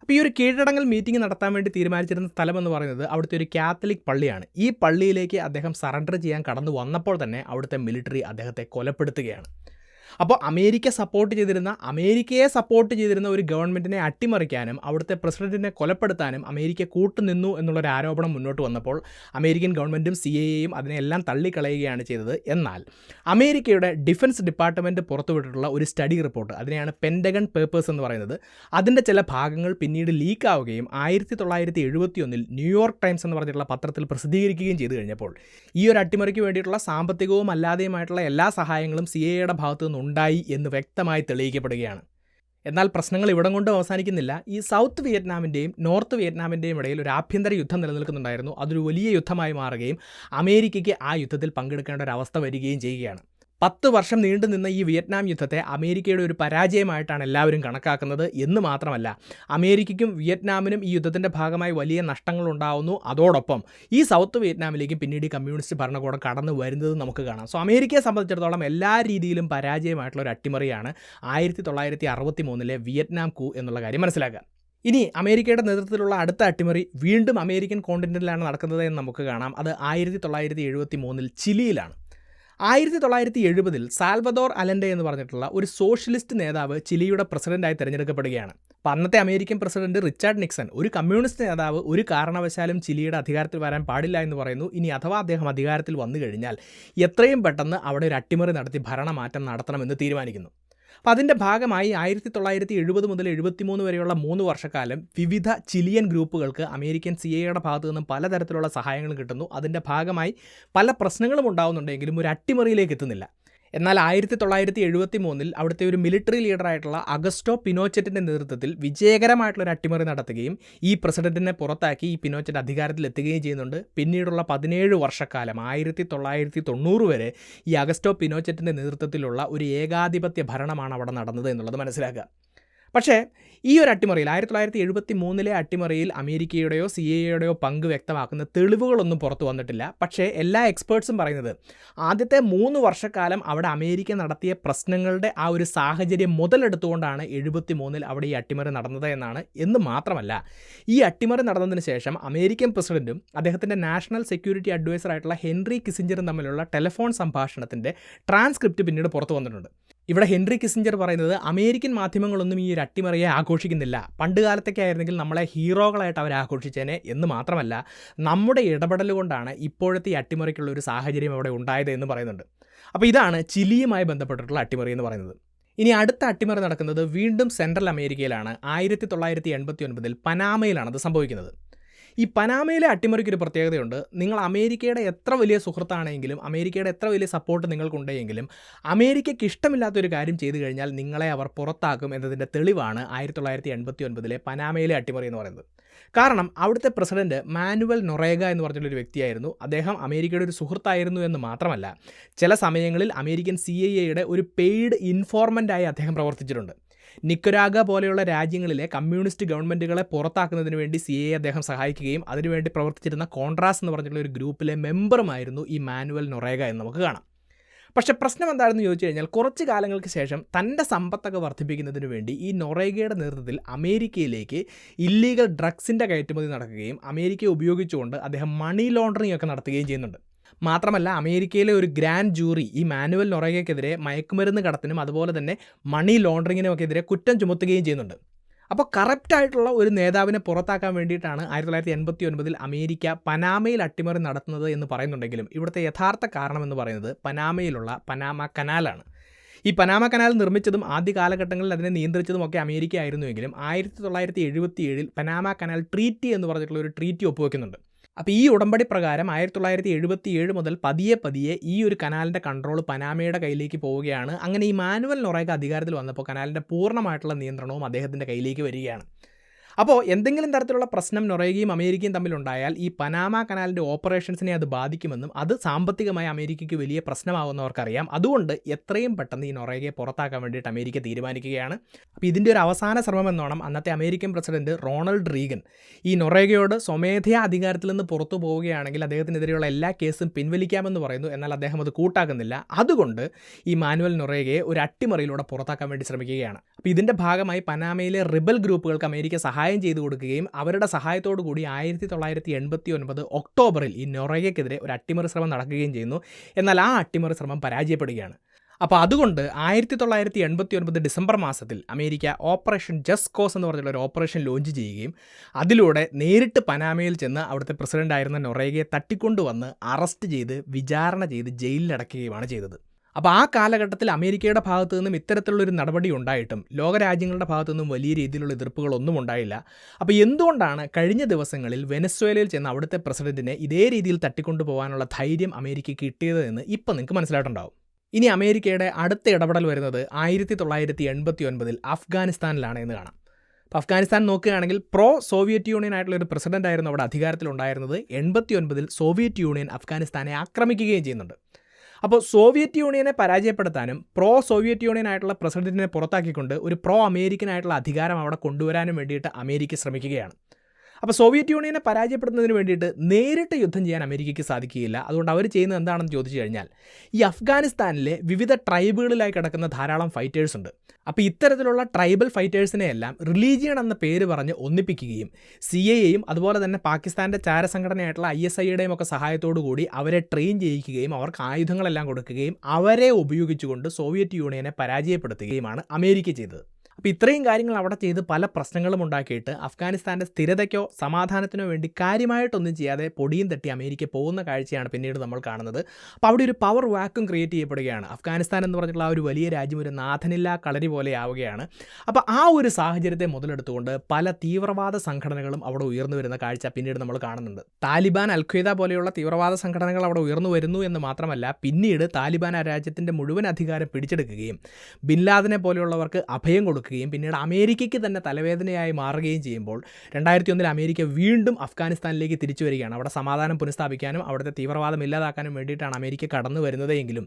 അപ്പോൾ ഈ ഒരു കീഴടങ്ങൽ മീറ്റിംഗ് നടത്താൻ വേണ്ടി തീരുമാനിച്ചിരുന്ന സ്ഥലമെന്ന് പറയുന്നത് അവിടുത്തെ ഒരു കാത്തലിക് പള്ളിയാണ്. ഈ പള്ളിയിലേക്ക് അദ്ദേഹം സറണ്ടർ ചെയ്യാൻ കടന്നു വന്നപ്പോൾ തന്നെ അവിടുത്തെ മിലിറ്ററി അദ്ദേഹത്തെ കൊലപ്പെടുത്തുകയാണ്. അപ്പോൾ അമേരിക്കയെ സപ്പോർട്ട് ചെയ്തിരുന്ന ഒരു ഗവൺമെൻറ്റിനെ അട്ടിമറിക്കാനും അവിടുത്തെ പ്രസിഡന്റിനെ കൊലപ്പെടുത്താനും അമേരിക്ക കൂട്ടുനിന്നു എന്നുള്ളൊരു ആരോപണം മുന്നോട്ട് വന്നപ്പോൾ അമേരിക്കൻ ഗവൺമെൻറ്റും CIAയും അതിനെല്ലാം തള്ളിക്കളയുകയാണ് ചെയ്തത്. എന്നാൽ അമേരിക്കയുടെ ഡിഫൻസ് ഡിപ്പാർട്ട്മെൻറ്റ് പുറത്തുവിട്ടിട്ടുള്ള ഒരു സ്റ്റഡി റിപ്പോർട്ട്, അതിനെയാണ് പെൻറ്റഗൺ പേപ്പേഴ്സ് എന്ന് പറയുന്നത്, അതിൻ്റെ ചില ഭാഗങ്ങൾ പിന്നീട് ലീക്കാവുകയും 1971 ന്യൂയോർക്ക് ടൈംസ് എന്ന് പറഞ്ഞിട്ടുള്ള പത്രത്തിൽ പ്രസിദ്ധീകരിക്കുകയും ചെയ്തു കഴിഞ്ഞപ്പോൾ ഈ ഒരു അട്ടിമറിക്ക് വേണ്ടിയിട്ടുള്ള സാമ്പത്തികവും അല്ലാതെയുമായിട്ടുള്ള എല്ലാ സഹായങ്ങളും CIAയുടെ ഭാഗത്തു ഉണ്ടായി എന്ന് വ്യക്തമായി തെളിയിക്കപ്പെടുകയാണ്. എന്നാൽ പ്രശ്നങ്ങൾ ഇവിടം കൊണ്ട് അവസാനിക്കുന്നില്ല. ഈ സൗത്ത് വിയറ്റ്നാമിൻ്റെയും നോർത്ത് വിയറ്റ്നാമിൻ്റെയും ഇടയിൽ ഒരു ആഭ്യന്തര യുദ്ധം നിലനിൽക്കുന്നുണ്ടായിരുന്നു. അതൊരു വലിയ യുദ്ധമായി മാറുകയും അമേരിക്കയ്ക്ക് ആ യുദ്ധത്തിൽ പങ്കെടുക്കേണ്ട ഒരു അവസ്ഥ വരികയും ചെയ്യുകയാണ്. 10 വർഷം നീണ്ടു നിന്ന ഈ വിയറ്റ്നാം യുദ്ധത്തെ അമേരിക്കയുടെ ഒരു പരാജയമായിട്ടാണ് എല്ലാവരും കണക്കാക്കുന്നത്. എന്ന് മാത്രമല്ല അമേരിക്കയ്ക്കും വിയറ്റ്നാമിനും ഈ യുദ്ധത്തിൻ്റെ ഭാഗമായി വലിയ നഷ്ടങ്ങൾ ഉണ്ടാകുന്നു. അതോടൊപ്പം ഈ സൗത്ത് വിയറ്റ്നാമിലേക്ക് പിന്നീട് ഈ കമ്മ്യൂണിസ്റ്റ് ഭരണകൂടം കടന്നു വരുന്നത് നമുക്ക് കാണാം. അമേരിക്കയെ സംബന്ധിച്ചിടത്തോളം എല്ലാ രീതിയിലും പരാജയമായിട്ടുള്ള ഒരു അട്ടിമറിയാണ് 1963 വിയറ്റ്നാം കൂ എന്നുള്ള കാര്യം മനസ്സിലാക്കുക. ഇനി അമേരിക്കയുടെ നേതൃത്വത്തിലുള്ള അടുത്ത അട്ടിമറി വീണ്ടും അമേരിക്കൻ കോണ്ടിനെൻറ്റിലാണ് നടക്കുന്നത് എന്ന് നമുക്ക് കാണാം. അത് 1973 ചിലിയിലാണ്. 1970 സാൽവദോർ അലൻഡെ എന്ന് പറഞ്ഞിട്ടുള്ള ഒരു സോഷ്യലിസ്റ്റ് നേതാവ് ചിലിയുടെ പ്രസിഡന്റായി തിരഞ്ഞെടുക്കപ്പെടുകയാണ്. അപ്പോൾ അന്നത്തെ അമേരിക്കൻ പ്രസിഡന്റ് റിച്ചാർഡ് നിക്സൺ, ഒരു കമ്മ്യൂണിസ്റ്റ് നേതാവ്, ഒരു കാരണവശാലും ചിലിയുടെ അധികാരത്തിൽ വരാൻ പാടില്ല എന്ന് പറയുന്നു. ഇനി അഥവാ അദ്ദേഹം അധികാരത്തിൽ വന്നു കഴിഞ്ഞാൽ എത്രയും പെട്ടെന്ന് അവിടെ ഒരു അട്ടിമറി നടത്തി ഭരണമാറ്റം നടത്തണമെന്ന് തീരുമാനിക്കുന്നു. അപ്പോൾ അതിൻ്റെ ഭാഗമായി 1970 മുതൽ 73 വരെയുള്ള 3 വർഷക്കാലം വിവിധ ചിലിയൻ ഗ്രൂപ്പുകൾക്ക് അമേരിക്കൻ CIA ഭാഗത്തു നിന്നും പലതരത്തിലുള്ള സഹായങ്ങളും കിട്ടുന്നു. അതിൻ്റെ ഭാഗമായി പല പ്രശ്നങ്ങളും ഉണ്ടാകുന്നുണ്ടെങ്കിലും ഒരു അട്ടിമറിയിലേക്ക് എത്തുന്നില്ല. എന്നാൽ 1973 അവിടുത്തെ ഒരു മിലിറ്ററി ലീഡറായിട്ടുള്ള അഗസ്റ്റോ പിനോച്ചറ്റിൻ്റെ നേതൃത്വത്തിൽ വിജയകരമായിട്ടുള്ളൊരു അട്ടിമറി നടത്തുകയും ഈ പ്രസിഡന്റിനെ പുറത്താക്കി ഈ പിനോച്ചറ്റ് അധികാരത്തിൽ എത്തുകയും ചെയ്യുന്നുണ്ട്. പിന്നീടുള്ള 17 വർഷക്കാലം 1990 വരെ ഈ അഗസ്റ്റോ പിനോച്ചറ്റിൻ്റെ നേതൃത്വത്തിലുള്ള ഒരു ഏകാധിപത്യ ഭരണമാണ് അവിടെ നടന്നത് എന്നുള്ളത് മനസ്സിലാക്കുക. പക്ഷേ ഈ ഒരു അട്ടിമറിയിൽ 1973 അട്ടിമറിയിൽ അമേരിക്കയുടെയോ CIA പങ്ക് വ്യക്തമാക്കുന്ന തെളിവുകളൊന്നും പുറത്തു വന്നിട്ടില്ല. പക്ഷേ എല്ലാ എക്സ്പേർട്സും പറയുന്നത് ആദ്യത്തെ 3 വർഷക്കാലം അവിടെ അമേരിക്ക നടത്തിയ പ്രശ്നങ്ങളുടെ ആ ഒരു സാഹചര്യം മുതലെടുത്തുകൊണ്ടാണ് 73 അവിടെ ഈ അട്ടിമറി നടന്നത് എന്നാണ്. എന്ന് മാത്രമല്ല, ഈ അട്ടിമറി നടന്നതിന് ശേഷം അമേരിക്കൻ പ്രസിഡന്റും അദ്ദേഹത്തിൻ്റെ നാഷണൽ സെക്യൂരിറ്റി അഡ്വൈസറായിട്ടുള്ള ഹെൻറി കിസിഞ്ചറും തമ്മിലുള്ള ടെലിഫോൺ സംഭാഷണത്തിൻ്റെ ട്രാൻസ്ക്രിപ്റ്റ് പിന്നീട് പുറത്തു വന്നിട്ടുണ്ട്. ഇവിടെ ഹെൻറി കിസിഞ്ചർ പറയുന്നത് അമേരിക്കൻ മാധ്യമങ്ങളൊന്നും ഈ ഒരു അട്ടിമറിയെ ആഘോഷിക്കുന്നില്ല. പണ്ട് കാലത്തൊക്കെ ആയിരുന്നെങ്കിൽ നമ്മളെ ഹീറോകളായിട്ട് അവർ ആഘോഷിച്ചേനെ എന്ന് മാത്രമല്ല, നമ്മുടെ ഇടപെടൽ കൊണ്ടാണ് ഇപ്പോഴത്തെ ഈ അട്ടിമറിക്കുള്ള ഒരു സാഹചര്യം അവിടെ ഉണ്ടായത് എന്ന് പറയുന്നുണ്ട്. അപ്പോൾ ഇതാണ് ചിലിയുമായി ബന്ധപ്പെട്ടിട്ടുള്ള അട്ടിമറി എന്ന് പറയുന്നത്. ഇനി അടുത്ത അട്ടിമറി നടക്കുന്നത് വീണ്ടും സെൻട്രൽ അമേരിക്കയിലാണ്. 1989 പനാമയിലാണ് അത് സംഭവിക്കുന്നത്. ഈ പനാമയിലെ അട്ടിമറിക്കൊരു പ്രത്യേകതയുണ്ട്. നിങ്ങൾ അമേരിക്കയുടെ എത്ര വലിയ സുഹൃത്താണെങ്കിലും അമേരിക്കയുടെ എത്ര വലിയ സപ്പോർട്ട് നിങ്ങൾക്കുണ്ടെങ്കിലും അമേരിക്കയ്ക്ക് ഇഷ്ടമില്ലാത്തൊരു കാര്യം ചെയ്തു കഴിഞ്ഞാൽ നിങ്ങളെ അവർ പുറത്താക്കും എന്നതിൻ്റെ തെളിവാണ് 1989 പനാമയിലെ അട്ടിമറി എന്ന് പറയുന്നത്. കാരണം അവിടുത്തെ പ്രസിഡന്റ് മാനുവൽ നൊറേഗ എന്ന് പറഞ്ഞിട്ടുള്ളൊരു വ്യക്തിയായിരുന്നു. അദ്ദേഹം അമേരിക്കയുടെ ഒരു സുഹൃത്തായിരുന്നു എന്ന് മാത്രമല്ല, ചില സമയങ്ങളിൽ അമേരിക്കൻ CIA ഒരു പെയ്ഡ് ഇൻഫോർമൻ്റായി അദ്ദേഹം പ്രവർത്തിച്ചിട്ടുണ്ട്. നിക്കരാഗ പോലെയുള്ള രാജ്യങ്ങളിലെ കമ്മ്യൂണിസ്റ്റ് ഗവൺമെൻറ്റുകളെ പുറത്താക്കുന്നതിന് വേണ്ടി CIA അദ്ദേഹം സഹായിക്കുകയും അതിനുവേണ്ടി പ്രവർത്തിച്ചിരുന്ന കോൺട്രാസ് എന്ന് പറഞ്ഞിട്ടുള്ള ഒരു ഗ്രൂപ്പിലെ മെമ്പറുമായിരുന്നു ഈ മാനുവൽ നൊറേഗ എന്ന് നമുക്ക് കാണാം. പക്ഷേ പ്രശ്നം എന്താണെന്ന് ചോദിച്ചു കഴിഞ്ഞാൽ, കുറച്ച് കാലങ്ങൾക്ക് ശേഷം തൻ്റെ സമ്പത്തൊക്കെ വർദ്ധിപ്പിക്കുന്നതിന് വേണ്ടി ഈ നൊറേഗയുടെ നേതൃത്വത്തിൽ അമേരിക്കയിലേക്ക് ഇല്ലീഗൽ ഡ്രഗ്സിൻ്റെ കയറ്റുമതി നടക്കുകയും അമേരിക്കയെ ഉപയോഗിച്ചുകൊണ്ട് അദ്ദേഹം മണി ലോണ്ടറിംഗ് ഒക്കെ നടത്തുകയും ചെയ്യുന്നുണ്ട്. മാത്രമല്ല, അമേരിക്കയിലെ ഒരു ഗ്രാൻഡ് ജൂറി ഈ മാനുവൽ നൊറേഗയ്ക്കെതിരെ മയക്കുമരുന്ന് കടത്തിനും അതുപോലെ തന്നെ മണി ലോണ്ടറിങ്ങിനുമൊക്കെ എതിരെ കുറ്റം ചുമത്തുകയും ചെയ്യുന്നുണ്ട്. അപ്പോൾ കറപ്റ്റായിട്ടുള്ള ഒരു നേതാവിനെ പുറത്താക്കാൻ വേണ്ടിയിട്ടാണ് 1989 അമേരിക്ക പനാമയിൽ അട്ടിമറി നടത്തുന്നത് എന്ന് പറയുന്നുണ്ടെങ്കിലും ഇവിടുത്തെ യഥാർത്ഥ കാരണം എന്ന് പറയുന്നത് പനാമയിലുള്ള പനാമ കനാലാണ്. ഈ പനാമ കനാൽ നിർമ്മിച്ചതും ആദ്യ കാലഘട്ടങ്ങളിൽ അതിനെ നിയന്ത്രിച്ചതുമൊക്കെ അമേരിക്ക ആയിരുന്നുവെങ്കിലും 1977 പനാമ കനാൽ ട്രീറ്റി എന്ന് പറഞ്ഞിട്ടുള്ള ഒരു ട്രീറ്റി ഒപ്പുവെക്കുന്നുണ്ട്. അപ്പോൾ ഈ ഉടമ്പടി പ്രകാരം 1977 മുതൽ പതിയെ ഈ ഒരു കനാലിൻ്റെ കൺട്രോൾ പനാമയുടെ കയ്യിലേക്ക് പോവുകയാണ്. അങ്ങനെ ഈ മാനുവൽ നൊറേഗ അധികാരത്തിൽ വന്നപ്പോൾ കനാലിൻ്റെ പൂർണ്ണമായിട്ടുള്ള നിയന്ത്രണവും അദ്ദേഹത്തിൻ്റെ കയ്യിലേക്ക് വരികയാണ്. അപ്പോൾ എന്തെങ്കിലും തരത്തിലുള്ള പ്രശ്നം നൊറേഗയും അമേരിക്കയും തമ്മിലുണ്ടായാൽ ഈ പനാമ കനാലിൻ്റെ ഓപ്പറേഷൻസിനെ അത് ബാധിക്കുമെന്നും അത് സാമ്പത്തികമായി അമേരിക്കയ്ക്ക് വലിയ പ്രശ്നമാകുന്നവർക്കറിയാം. അതുകൊണ്ട് എത്രയും പെട്ടെന്ന് ഈ നൊറേഗയെ പുറത്താക്കാൻ വേണ്ടിയിട്ട് അമേരിക്ക തീരുമാനിക്കുകയാണ്. അപ്പോൾ ഇതിൻ്റെ ഒരു അവസാന ശ്രമം എന്നോണം അന്നത്തെ അമേരിക്കൻ പ്രസിഡന്റ് റൊണാൾഡ് റീഗൻ ഈ നൊറേഗയോട് സ്വമേധയാ അധികാരത്തിൽ നിന്ന് പുറത്തു പോവുകയാണെങ്കിൽ അദ്ദേഹത്തിനെതിരെയുള്ള എല്ലാ കേസും പിൻവലിക്കാമെന്ന് പറയുന്നു. എന്നാൽ അദ്ദേഹം അത് കൂട്ടാക്കുന്നില്ല. അതുകൊണ്ട് ഈ മാനുവൽ നൊറേഗയെ ഒരു അട്ടിമറിയിലൂടെ പുറത്താക്കാൻ വേണ്ടി ശ്രമിക്കുകയാണ്. അപ്പോൾ ഇതിൻ്റെ ഭാഗമായി പനാമയിലെ റിബൽ ഗ്രൂപ്പുകൾക്ക് അമേരിക്ക സഹായം ചെയ്തു കൊടുക്കുകയും അവരുടെ സഹായത്തോടു കൂടി 1989 ഒക്ടോബറിൽ ഈ നൊറേഗയ്ക്കെതിരെ ഒരു അട്ടിമറി ശ്രമം നടക്കുകയും ചെയ്യുന്നു. എന്നാൽ ആ അട്ടിമറി ശ്രമം പരാജയപ്പെടുകയാണ്. അപ്പോൾ അതുകൊണ്ട് 1989 ഡിസംബർ മാസത്തിൽ അമേരിക്ക ഓപ്പറേഷൻ ജസ്റ്റ് കോസ് എന്ന് പറഞ്ഞുള്ള ഒരു ഓപ്പറേഷൻ ലോഞ്ച് ചെയ്യുകയും അതിലൂടെ നേരിട്ട് പനാമയിൽ ചെന്ന് അവിടുത്തെ പ്രസിഡൻ്റായിരുന്ന നൊറേഗയെ തട്ടിക്കൊണ്ടുവന്ന് അറസ്റ്റ് ചെയ്ത് വിചാരണ ചെയ്ത് ജയിലിലടക്കുകയുമാണ് ചെയ്തത്. അപ്പോൾ ആ കാലഘട്ടത്തിൽ അമേരിക്കയുടെ ഭാഗത്തു നിന്നും ഇത്തരത്തിലുള്ളൊരു നടപടി ഉണ്ടായിട്ടും ലോകരാജ്യങ്ങളുടെ ഭാഗത്തു നിന്നും വലിയ രീതിയിലുള്ള എതിർപ്പുകളൊന്നും ഉണ്ടായില്ല. അപ്പോൾ എന്തുകൊണ്ടാണ് കഴിഞ്ഞ ദിവസങ്ങളിൽ വെനസ്വേലയിൽ ചെന്ന് അവിടുത്തെ പ്രസിഡന്റിനെ ഇതേ രീതിയിൽ തട്ടിക്കൊണ്ടുപോകാനുള്ള ധൈര്യം അമേരിക്കയ്ക്ക് കിട്ടിയത് എന്ന് ഇപ്പം നിങ്ങൾക്ക് മനസ്സിലായിട്ടുണ്ടാവും. ഇനി അമേരിക്കയുടെ അടുത്ത ഇടപെടൽ വരുന്നത് 1989 അഫ്ഗാനിസ്ഥാനിലാണ് എന്ന് കാണാം. അപ്പോൾ അഫ്ഗാനിസ്ഥാൻ നോക്കുകയാണെങ്കിൽ പ്രോ സോവിയറ്റ് യൂണിയൻ ആയിട്ടുള്ള ഒരു പ്രസിഡന്റ് ആയിരുന്നു അവിടെ അധികാരത്തിലുണ്ടായിരുന്നത്. 89 സോവിയറ്റ് യൂണിയൻ അഫ്ഗാനിസ്ഥാനെ ആക്രമിക്കുകയും ചെയ്യുന്നുണ്ട്. അപ്പോൾ സോവിയറ്റ് യൂണിയനെ പരാജയപ്പെടുത്താനും പ്രോ സോവിയറ്റ് യൂണിയൻ ആയിട്ടുള്ള പ്രസിഡന്റിനെ പുറത്താക്കിക്കൊണ്ട് ഒരു പ്രോ അമേരിക്കൻ ആയിട്ടുള്ള അധികാരം അവിടെ കൊണ്ടുവരാനും വേണ്ടിയിട്ട് അമേരിക്ക ശ്രമിക്കുകയാണ്. അപ്പോൾ സോവിയറ്റ് യൂണിയനെ പരാജയപ്പെടുന്നതിന് വേണ്ടിയിട്ട് നേരിട്ട് യുദ്ധം ചെയ്യാൻ അമേരിക്കയ്ക്ക് സാധിക്കുകയില്ല. അതുകൊണ്ട് അവർ ചെയ്യുന്നത് എന്താണെന്ന് ചോദിച്ചു കഴിഞ്ഞാൽ ഈ അഫ്ഗാനിസ്ഥാനിലെ വിവിധ ട്രൈബുകളിലായി കിടക്കുന്ന ധാരാളം ഫൈറ്റേഴ്സ് ഉണ്ട്. അപ്പോൾ ഇത്തരത്തിലുള്ള ട്രൈബൽ ഫൈറ്റേഴ്സിനെയെല്ലാം റിലീജിയൻ എന്ന പേര് പറഞ്ഞ് ഒന്നിപ്പിക്കുകയും CIA-യും അതുപോലെ തന്നെ പാകിസ്ഥാൻ്റെ ചാരസംഘടനയായിട്ടുള്ള ISI-യുടെയും ഒക്കെ സഹായത്തോടു കൂടി അവരെ ട്രെയിൻ ചെയ്യിക്കുകയും അവർക്ക് ആയുധങ്ങളെല്ലാം കൊടുക്കുകയും അവരെ ഉപയോഗിച്ചുകൊണ്ട് സോവിയറ്റ് യൂണിയനെ പരാജയപ്പെടുത്തുകയുമാണ് അമേരിക്ക ചെയ്തത്. അപ്പോൾ ഇത്രയും കാര്യങ്ങൾ അവിടെ ചെയ്ത് പല പ്രശ്നങ്ങളും ഉണ്ടാക്കിയിട്ട് അഫ്ഗാനിസ്ഥാൻ്റെ സ്ഥിരതയ്ക്കോ സമാധാനത്തിനോ വേണ്ടി കാര്യമായിട്ടൊന്നും ചെയ്യാതെ പൊടിയും തട്ടി അമേരിക്ക പോകുന്ന കാഴ്ചയാണ് പിന്നീട് നമ്മൾ കാണുന്നത്. അപ്പോൾ അവിടെ ഒരു പവർ വാക്വം ക്രിയേറ്റ് ചെയ്യപ്പെടുകയാണ്. അഫ്ഗാനിസ്ഥാൻ എന്ന് പറഞ്ഞിട്ടുള്ള ആ ഒരു വലിയ രാജ്യം ഒരു നാഥനില്ലാ കളരി പോലെ ആവുകയാണ്. അപ്പോൾ ആ ഒരു സാഹചര്യത്തെ മുതലെടുത്തുകൊണ്ട് പല തീവ്രവാദ സംഘടനകളും അവിടെ ഉയർന്നു വരുന്ന കാഴ്ച പിന്നീട് നമ്മൾ കാണുന്നുണ്ട്. താലിബാൻ, അൽ-ഖ്വയ്ദ പോലെയുള്ള തീവ്രവാദ സംഘടനകൾ അവിടെ ഉയർന്നു വരുന്നു എന്ന് മാത്രമല്ല, പിന്നീട് താലിബാൻ ആ രാജ്യത്തിൻ്റെ മുഴുവൻ അധികാരം പിടിച്ചെടുക്കുകയും ബിൻ ലാദനെ പോലെയുള്ളവർക്ക് അഭയം കൊടുക്കുകയും പിന്നീട് അമേരിക്കയ്ക്ക് തന്നെ തലവേദനയായി മാറുകയും ചെയ്യുമ്പോൾ 2001 അമേരിക്ക വീണ്ടും അഫ്ഗാനിസ്ഥാനിലേക്ക് തിരിച്ചു വരികയാണ്. അവിടെ സമാധാനം പുനഃസ്ഥാപിക്കാനും അവിടുത്തെ തീവ്രവാദം ഇല്ലാതാക്കാനും വേണ്ടിയിട്ടാണ് അമേരിക്ക കടന്നു വരുന്നതെങ്കിലും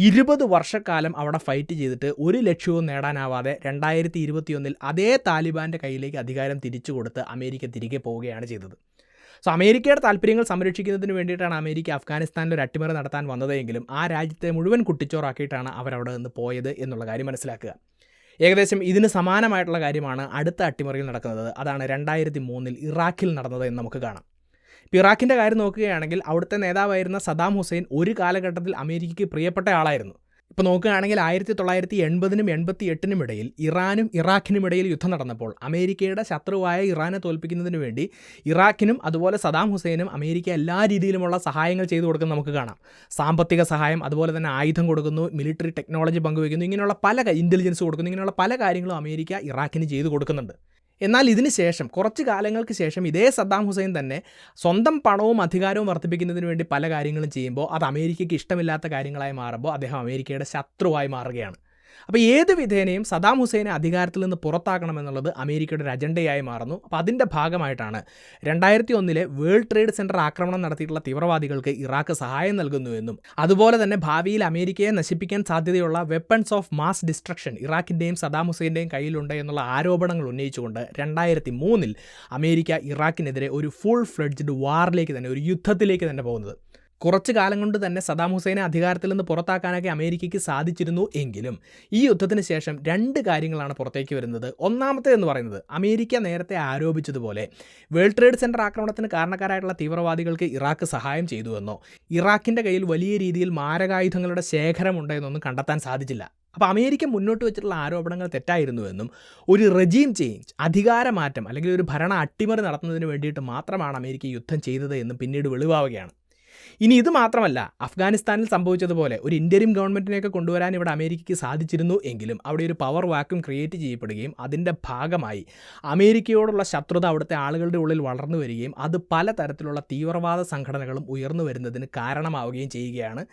20 വർഷക്കാലം അവിടെ ഫൈറ്റ് ചെയ്തിട്ട് ഒരു ലക്ഷ്യവും നേടാനാവാതെ 2021 അതേ താലിബാൻ്റെ കയ്യിലേക്ക് അധികാരം തിരിച്ചു കൊടുത്ത് അമേരിക്ക തിരികെ പോവുകയാണ് ചെയ്തത്. സോ അമേരിക്കയുടെ താല്പര്യങ്ങൾ സംരക്ഷിക്കുന്നതിന് വേണ്ടിയിട്ടാണ് അമേരിക്ക അഫ്ഗാനിസ്ഥാനിൽ ഒരു അട്ടിമറി നടത്താൻ വന്നതെങ്കിലും ആ രാജ്യത്തെ മുഴുവൻ കുട്ടിച്ചോറാക്കിയിട്ടാണ് അവരവിടെ നിന്ന് പോയത് എന്നുള്ള കാര്യം മനസ്സിലാക്കുക. ഏകദേശം ഇതിന് സമാനമായിട്ടുള്ള കാര്യമാണ് അടുത്ത അട്ടിമറിയിൽ നടക്കുന്നത്. അതാണ് 2003 ഇറാഖിൽ നടന്നത് എന്ന് നമുക്ക് കാണാം. ഇപ്പോൾ ഇറാഖിൻ്റെ കാര്യം നോക്കുകയാണെങ്കിൽ അവിടുത്തെ നേതാവായിരുന്ന സദാം ഹുസൈൻ ഒരു കാലഘട്ടത്തിൽ അമേരിക്കയ്ക്ക് പ്രിയപ്പെട്ട ആളായിരുന്നു. ഇപ്പോൾ നോക്കുകയാണെങ്കിൽ 1980-നും 88-നും ഇടയിൽ ഇറാനും ഇറാഖിനും ഇടയിൽ യുദ്ധം നടന്നപ്പോൾ അമേരിക്കയുടെ ശത്രുവായ ഇറാനെ തോൽപ്പിക്കുന്നതിന് വേണ്ടി ഇറാഖിനും അതുപോലെ സദാം ഹുസൈനും അമേരിക്ക എല്ലാ രീതിയിലുമുള്ള സഹായങ്ങൾ ചെയ്തു കൊടുക്കുന്നത് നമുക്ക് കാണാം. സാമ്പത്തിക സഹായം, അതുപോലെ തന്നെ ആയുധം കൊടുക്കുന്നു, മിലിറ്ററി ടെക്നോളജി പങ്കുവയ്ക്കുന്നു, ഇങ്ങനെയുള്ള പല ഇൻ്റലിജൻസ് കൊടുക്കുന്നു, ഇങ്ങനെയുള്ള പല കാര്യങ്ങളും അമേരിക്ക ഇറാഖിന് ചെയ്തു കൊടുക്കുന്നുണ്ട്. എന്നാൽ ഇതിന് ശേഷം കുറച്ച് കാലങ്ങൾക്ക് ശേഷം ഇതേ സദ്ദാം ഹുസൈൻ തന്നെ സ്വന്തം പണവും അധികാരവും വർദ്ധിപ്പിക്കുന്നതിന് വേണ്ടി പല കാര്യങ്ങളും ചെയ്യുമ്പോൾ അത് അമേരിക്കയ്ക്ക് ഇഷ്ടമില്ലാത്ത കാര്യങ്ങളായി മാറുമ്പോൾ അദ്ദേഹം അമേരിക്കയുടെ ശത്രുവായി മാറുകയാണ്. അപ്പോൾ ഏത് വിധേനയും സദാം ഹുസൈനെ അധികാരത്തിൽ നിന്ന് പുറത്താക്കണമെന്നുള്ളത് അമേരിക്കയുടെ ഒരു അജണ്ടയായി മാറുന്നു. അപ്പോൾ അതിൻ്റെ ഭാഗമായിട്ടാണ് 2001 വേൾഡ് ട്രേഡ് സെൻറ്റർ ആക്രമണം നടത്തിയിട്ടുള്ള തീവ്രവാദികൾക്ക് ഇറാഖ് സഹായം നൽകുന്നുവെന്നും അതുപോലെ തന്നെ ഭാവിയിൽ അമേരിക്കയെ നശിപ്പിക്കാൻ സാധ്യതയുള്ള വെപ്പൺസ് ഓഫ് മാസ് ഡിസ്ട്രക്ഷൻ ഇറാഖിൻ്റെയും സദാം ഹുസൈൻ്റെയും കയ്യിലുണ്ട് എന്നുള്ള ആരോപണങ്ങൾ ഉന്നയിച്ചുകൊണ്ട് 2003 അമേരിക്ക ഇറാഖിനെതിരെ ഒരു ഫുൾ ഫ്ലെഡ്ജ്ഡ് വാറിലേക്ക് തന്നെ, ഒരു യുദ്ധത്തിലേക്ക് തന്നെ പോകുന്നത്. കുറച്ച് കാലം കൊണ്ട് തന്നെ സദാം ഹുസൈനെ അധികാരത്തിൽ നിന്ന് പുറത്താക്കാനൊക്കെ അമേരിക്കയ്ക്ക് സാധിച്ചിരുന്നു എങ്കിലും ഈ യുദ്ധത്തിന് ശേഷം 2 കാര്യങ്ങളാണ് പുറത്തേക്ക് വരുന്നത്. ഒന്നാമത്തേതെന്ന് പറയുന്നത് അമേരിക്ക നേരത്തെ ആരോപിച്ചതുപോലെ വേൾഡ് ട്രേഡ് സെൻറ്റർ ആക്രമണത്തിന് കാരണക്കാരായിട്ടുള്ള തീവ്രവാദികൾക്ക് ഇറാഖ് സഹായം ചെയ്തുവെന്നോ ഇറാഖിൻ്റെ കയ്യിൽ വലിയ രീതിയിൽ മാരകായുധങ്ങളുടെ ശേഖരമുണ്ട് എന്നൊന്നും കണ്ടെത്താൻ സാധിച്ചില്ല. അപ്പോൾ അമേരിക്ക മുന്നോട്ട് വെച്ചിട്ടുള്ള ആരോപണങ്ങൾ തെറ്റായിരുന്നുവെന്നും ഒരു റെജീം ചേഞ്ച്, അധികാരമാറ്റം അല്ലെങ്കിൽ ഒരു ഭരണ അട്ടിമറി നടത്തുന്നതിന് വേണ്ടിയിട്ട് മാത്രമാണ് അമേരിക്ക യുദ്ധം ചെയ്തത് എന്നും പിന്നീട് വെളിവാവുകയാണ്. ഇനി ഇത് മാത്രമല്ല, അഫ്ഗാനിസ്ഥാനിൽ സംഭവിച്ചതുപോലെ ഒരു ഇന്റരിം ഗവൺമെൻറ്റിനെയൊക്കെ കൊണ്ടുവരാൻ ഇവിടെ അമേരിക്കയ്ക്ക് സാധിച്ചിരുന്നു എങ്കിലും അവിടെ ഒരു പവർ വാക്യൂം ക്രിയേറ്റ് ചെയ്യപ്പെടുകയും അതിൻ്റെ ഭാഗമായി അമേരിക്കയോടുള്ള ശത്രുത അവിടുത്തെ ആളുകളുടെ ഉള്ളിൽ വളർന്നു വരികയും അത് പലതരത്തിലുള്ള തീവ്രവാദ സംഘടനകളും ഉയർന്നു വരുന്നതിന് കാരണമാവുകയും ചെയ്യുകയാണ്.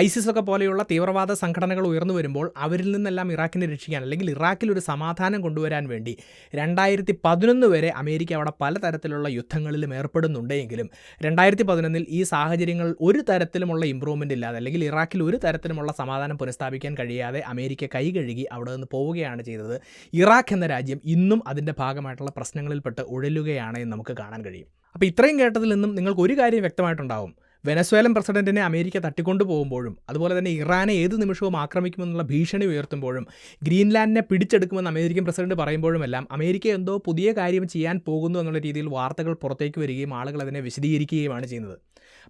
ISIS ഒക്കെ പോലെയുള്ള തീവ്രവാദ സംഘടനകൾ ഉയർന്നു വരുമ്പോൾ അവരിൽ നിന്നെല്ലാം ഇറാഖിനെ രക്ഷിക്കാൻ അല്ലെങ്കിൽ ഇറാഖിൽ ഒരു സമാധാനം കൊണ്ടുവരാൻ വേണ്ടി 2011 വരെ അമേരിക്ക അവിടെ പലതരത്തിലുള്ള യുദ്ധങ്ങളിലും ഏർപ്പെടുന്നുണ്ടെങ്കിലും 2011 ഈ സാഹചര്യങ്ങൾ ഒരു തരത്തിലുമുള്ള ഇമ്പ്രൂവ്മെൻ്റ് ഇല്ലാതെ അല്ലെങ്കിൽ ഇറാഖിൽ ഒരു തരത്തിലുമുള്ള സമാധാനം പുനഃസ്ഥാപിക്കാൻ കഴിയാതെ അമേരിക്ക കൈ കഴുകി അവിടെ നിന്ന് പോവുകയാണ് ചെയ്തത്. ഇറാഖ് എന്ന രാജ്യം ഇന്നും അതിൻ്റെ ഭാഗമായിട്ടുള്ള പ്രശ്നങ്ങളിൽപ്പെട്ട് ഉഴലുകയാണ് എന്ന് നമുക്ക് കാണാൻ കഴിയും. അപ്പോൾ ഇത്രയും കേട്ടതിൽ നിന്നും നിങ്ങൾക്ക് ഒരു കാര്യം വ്യക്തമായിട്ടുണ്ടാവും. വെനസ്വേലൻ പ്രസിഡന്റിനെ അമേരിക്ക തട്ടിക്കൊണ്ടു പോകുമ്പോഴും അതുപോലെ തന്നെ ഇറാനെ ഏത് നിമിഷവും ആക്രമിക്കുമെന്നുള്ള ഭീഷണി ഉയർത്തുമ്പോഴും ഗ്രീൻലാൻഡിനെ പിടിച്ചെടുക്കുമെന്ന് അമേരിക്കൻ പ്രസിഡന്റ് പറയുമ്പോഴുമെല്ലാം അമേരിക്ക എന്തോ പുതിയ കാര്യം ചെയ്യാൻ പോകുന്നു എന്നുള്ള രീതിയിൽ വാർത്തകൾ പുറത്തേക്ക് വരികയും ആളുകൾ അതിനെ വിശദീകരിക്കുകയുമാണ് ചെയ്യുന്നത്.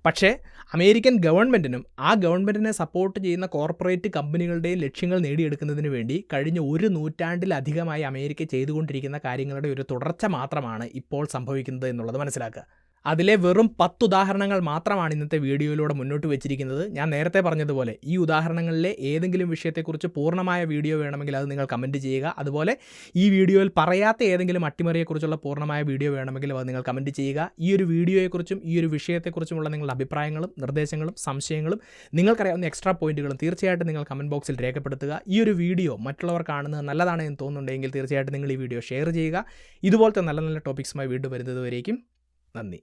പക്ഷേ അമേരിക്കൻ ഗവൺമെൻറ്റിനും ആ ഗവൺമെൻറ്റിനെ സപ്പോർട്ട് ചെയ്യുന്ന കോർപ്പറേറ്റ് കമ്പനികളുടെയും ലക്ഷ്യങ്ങൾ നേടിയെടുക്കുന്നതിന് വേണ്ടി കഴിഞ്ഞ 1 നൂറ്റാണ്ടിലധികമായി അമേരിക്ക ചെയ്തുകൊണ്ടിരിക്കുന്ന കാര്യങ്ങളുടെ ഒരു തുടർച്ച മാത്രമാണ് ഇപ്പോൾ സംഭവിക്കുന്നത് എന്നുള്ളത് മനസ്സിലാക്കുക. അതിലെ വെറും 10 ഉദാഹരണങ്ങൾ മാത്രമാണ് ഇന്നത്തെ വീഡിയോയിലൂടെ മുന്നോട്ട് വെച്ചിരിക്കുന്നത്. ഞാൻ നേരത്തെ പറഞ്ഞതുപോലെ ഈ ഉദാഹരണങ്ങളിലെ ഏതെങ്കിലും വിഷയത്തെക്കുറിച്ച് പൂർണ്ണമായ വീഡിയോ വേണമെങ്കിൽ അത് നിങ്ങൾ കമൻറ്റ് ചെയ്യുക. അതുപോലെ ഈ വീഡിയോയിൽ പറയാത്ത ഏതെങ്കിലും അട്ടിമറിയെക്കുറിച്ചുള്ള പൂർണ്ണമായ വീഡിയോ വേണമെങ്കിൽ അത് നിങ്ങൾ കമൻറ്റ് ചെയ്യുക. ഈ ഒരു വീഡിയോയെക്കുറിച്ചും ഈ ഒരു വിഷയത്തെക്കുറിച്ചുമുള്ള നിങ്ങളുടെ അഭിപ്രായങ്ങളും നിർദ്ദേശങ്ങളും സംശയങ്ങളും നിങ്ങൾക്കറിയാവുന്ന എക്സ്ട്രാ പോയിന്റുകളും തീർച്ചയായിട്ടും നിങ്ങൾ കമൻറ്റ് ബോക്സിൽ രേഖപ്പെടുത്തുക. ഈ ഒരു വീഡിയോ മറ്റുള്ളവർ കാണുന്നത് നല്ലതാണ് എന്ന് തോന്നുന്നുണ്ടെങ്കിൽ തീർച്ചയായിട്ടും നിങ്ങൾ ഈ വീഡിയോ ഷെയർ ചെയ്യുക. ഇതുപോലത്തെ നല്ല നല്ല ടോപ്പിക്സുമായി വീണ്ടും വരുന്നതുവരേക്കും നന്ദി.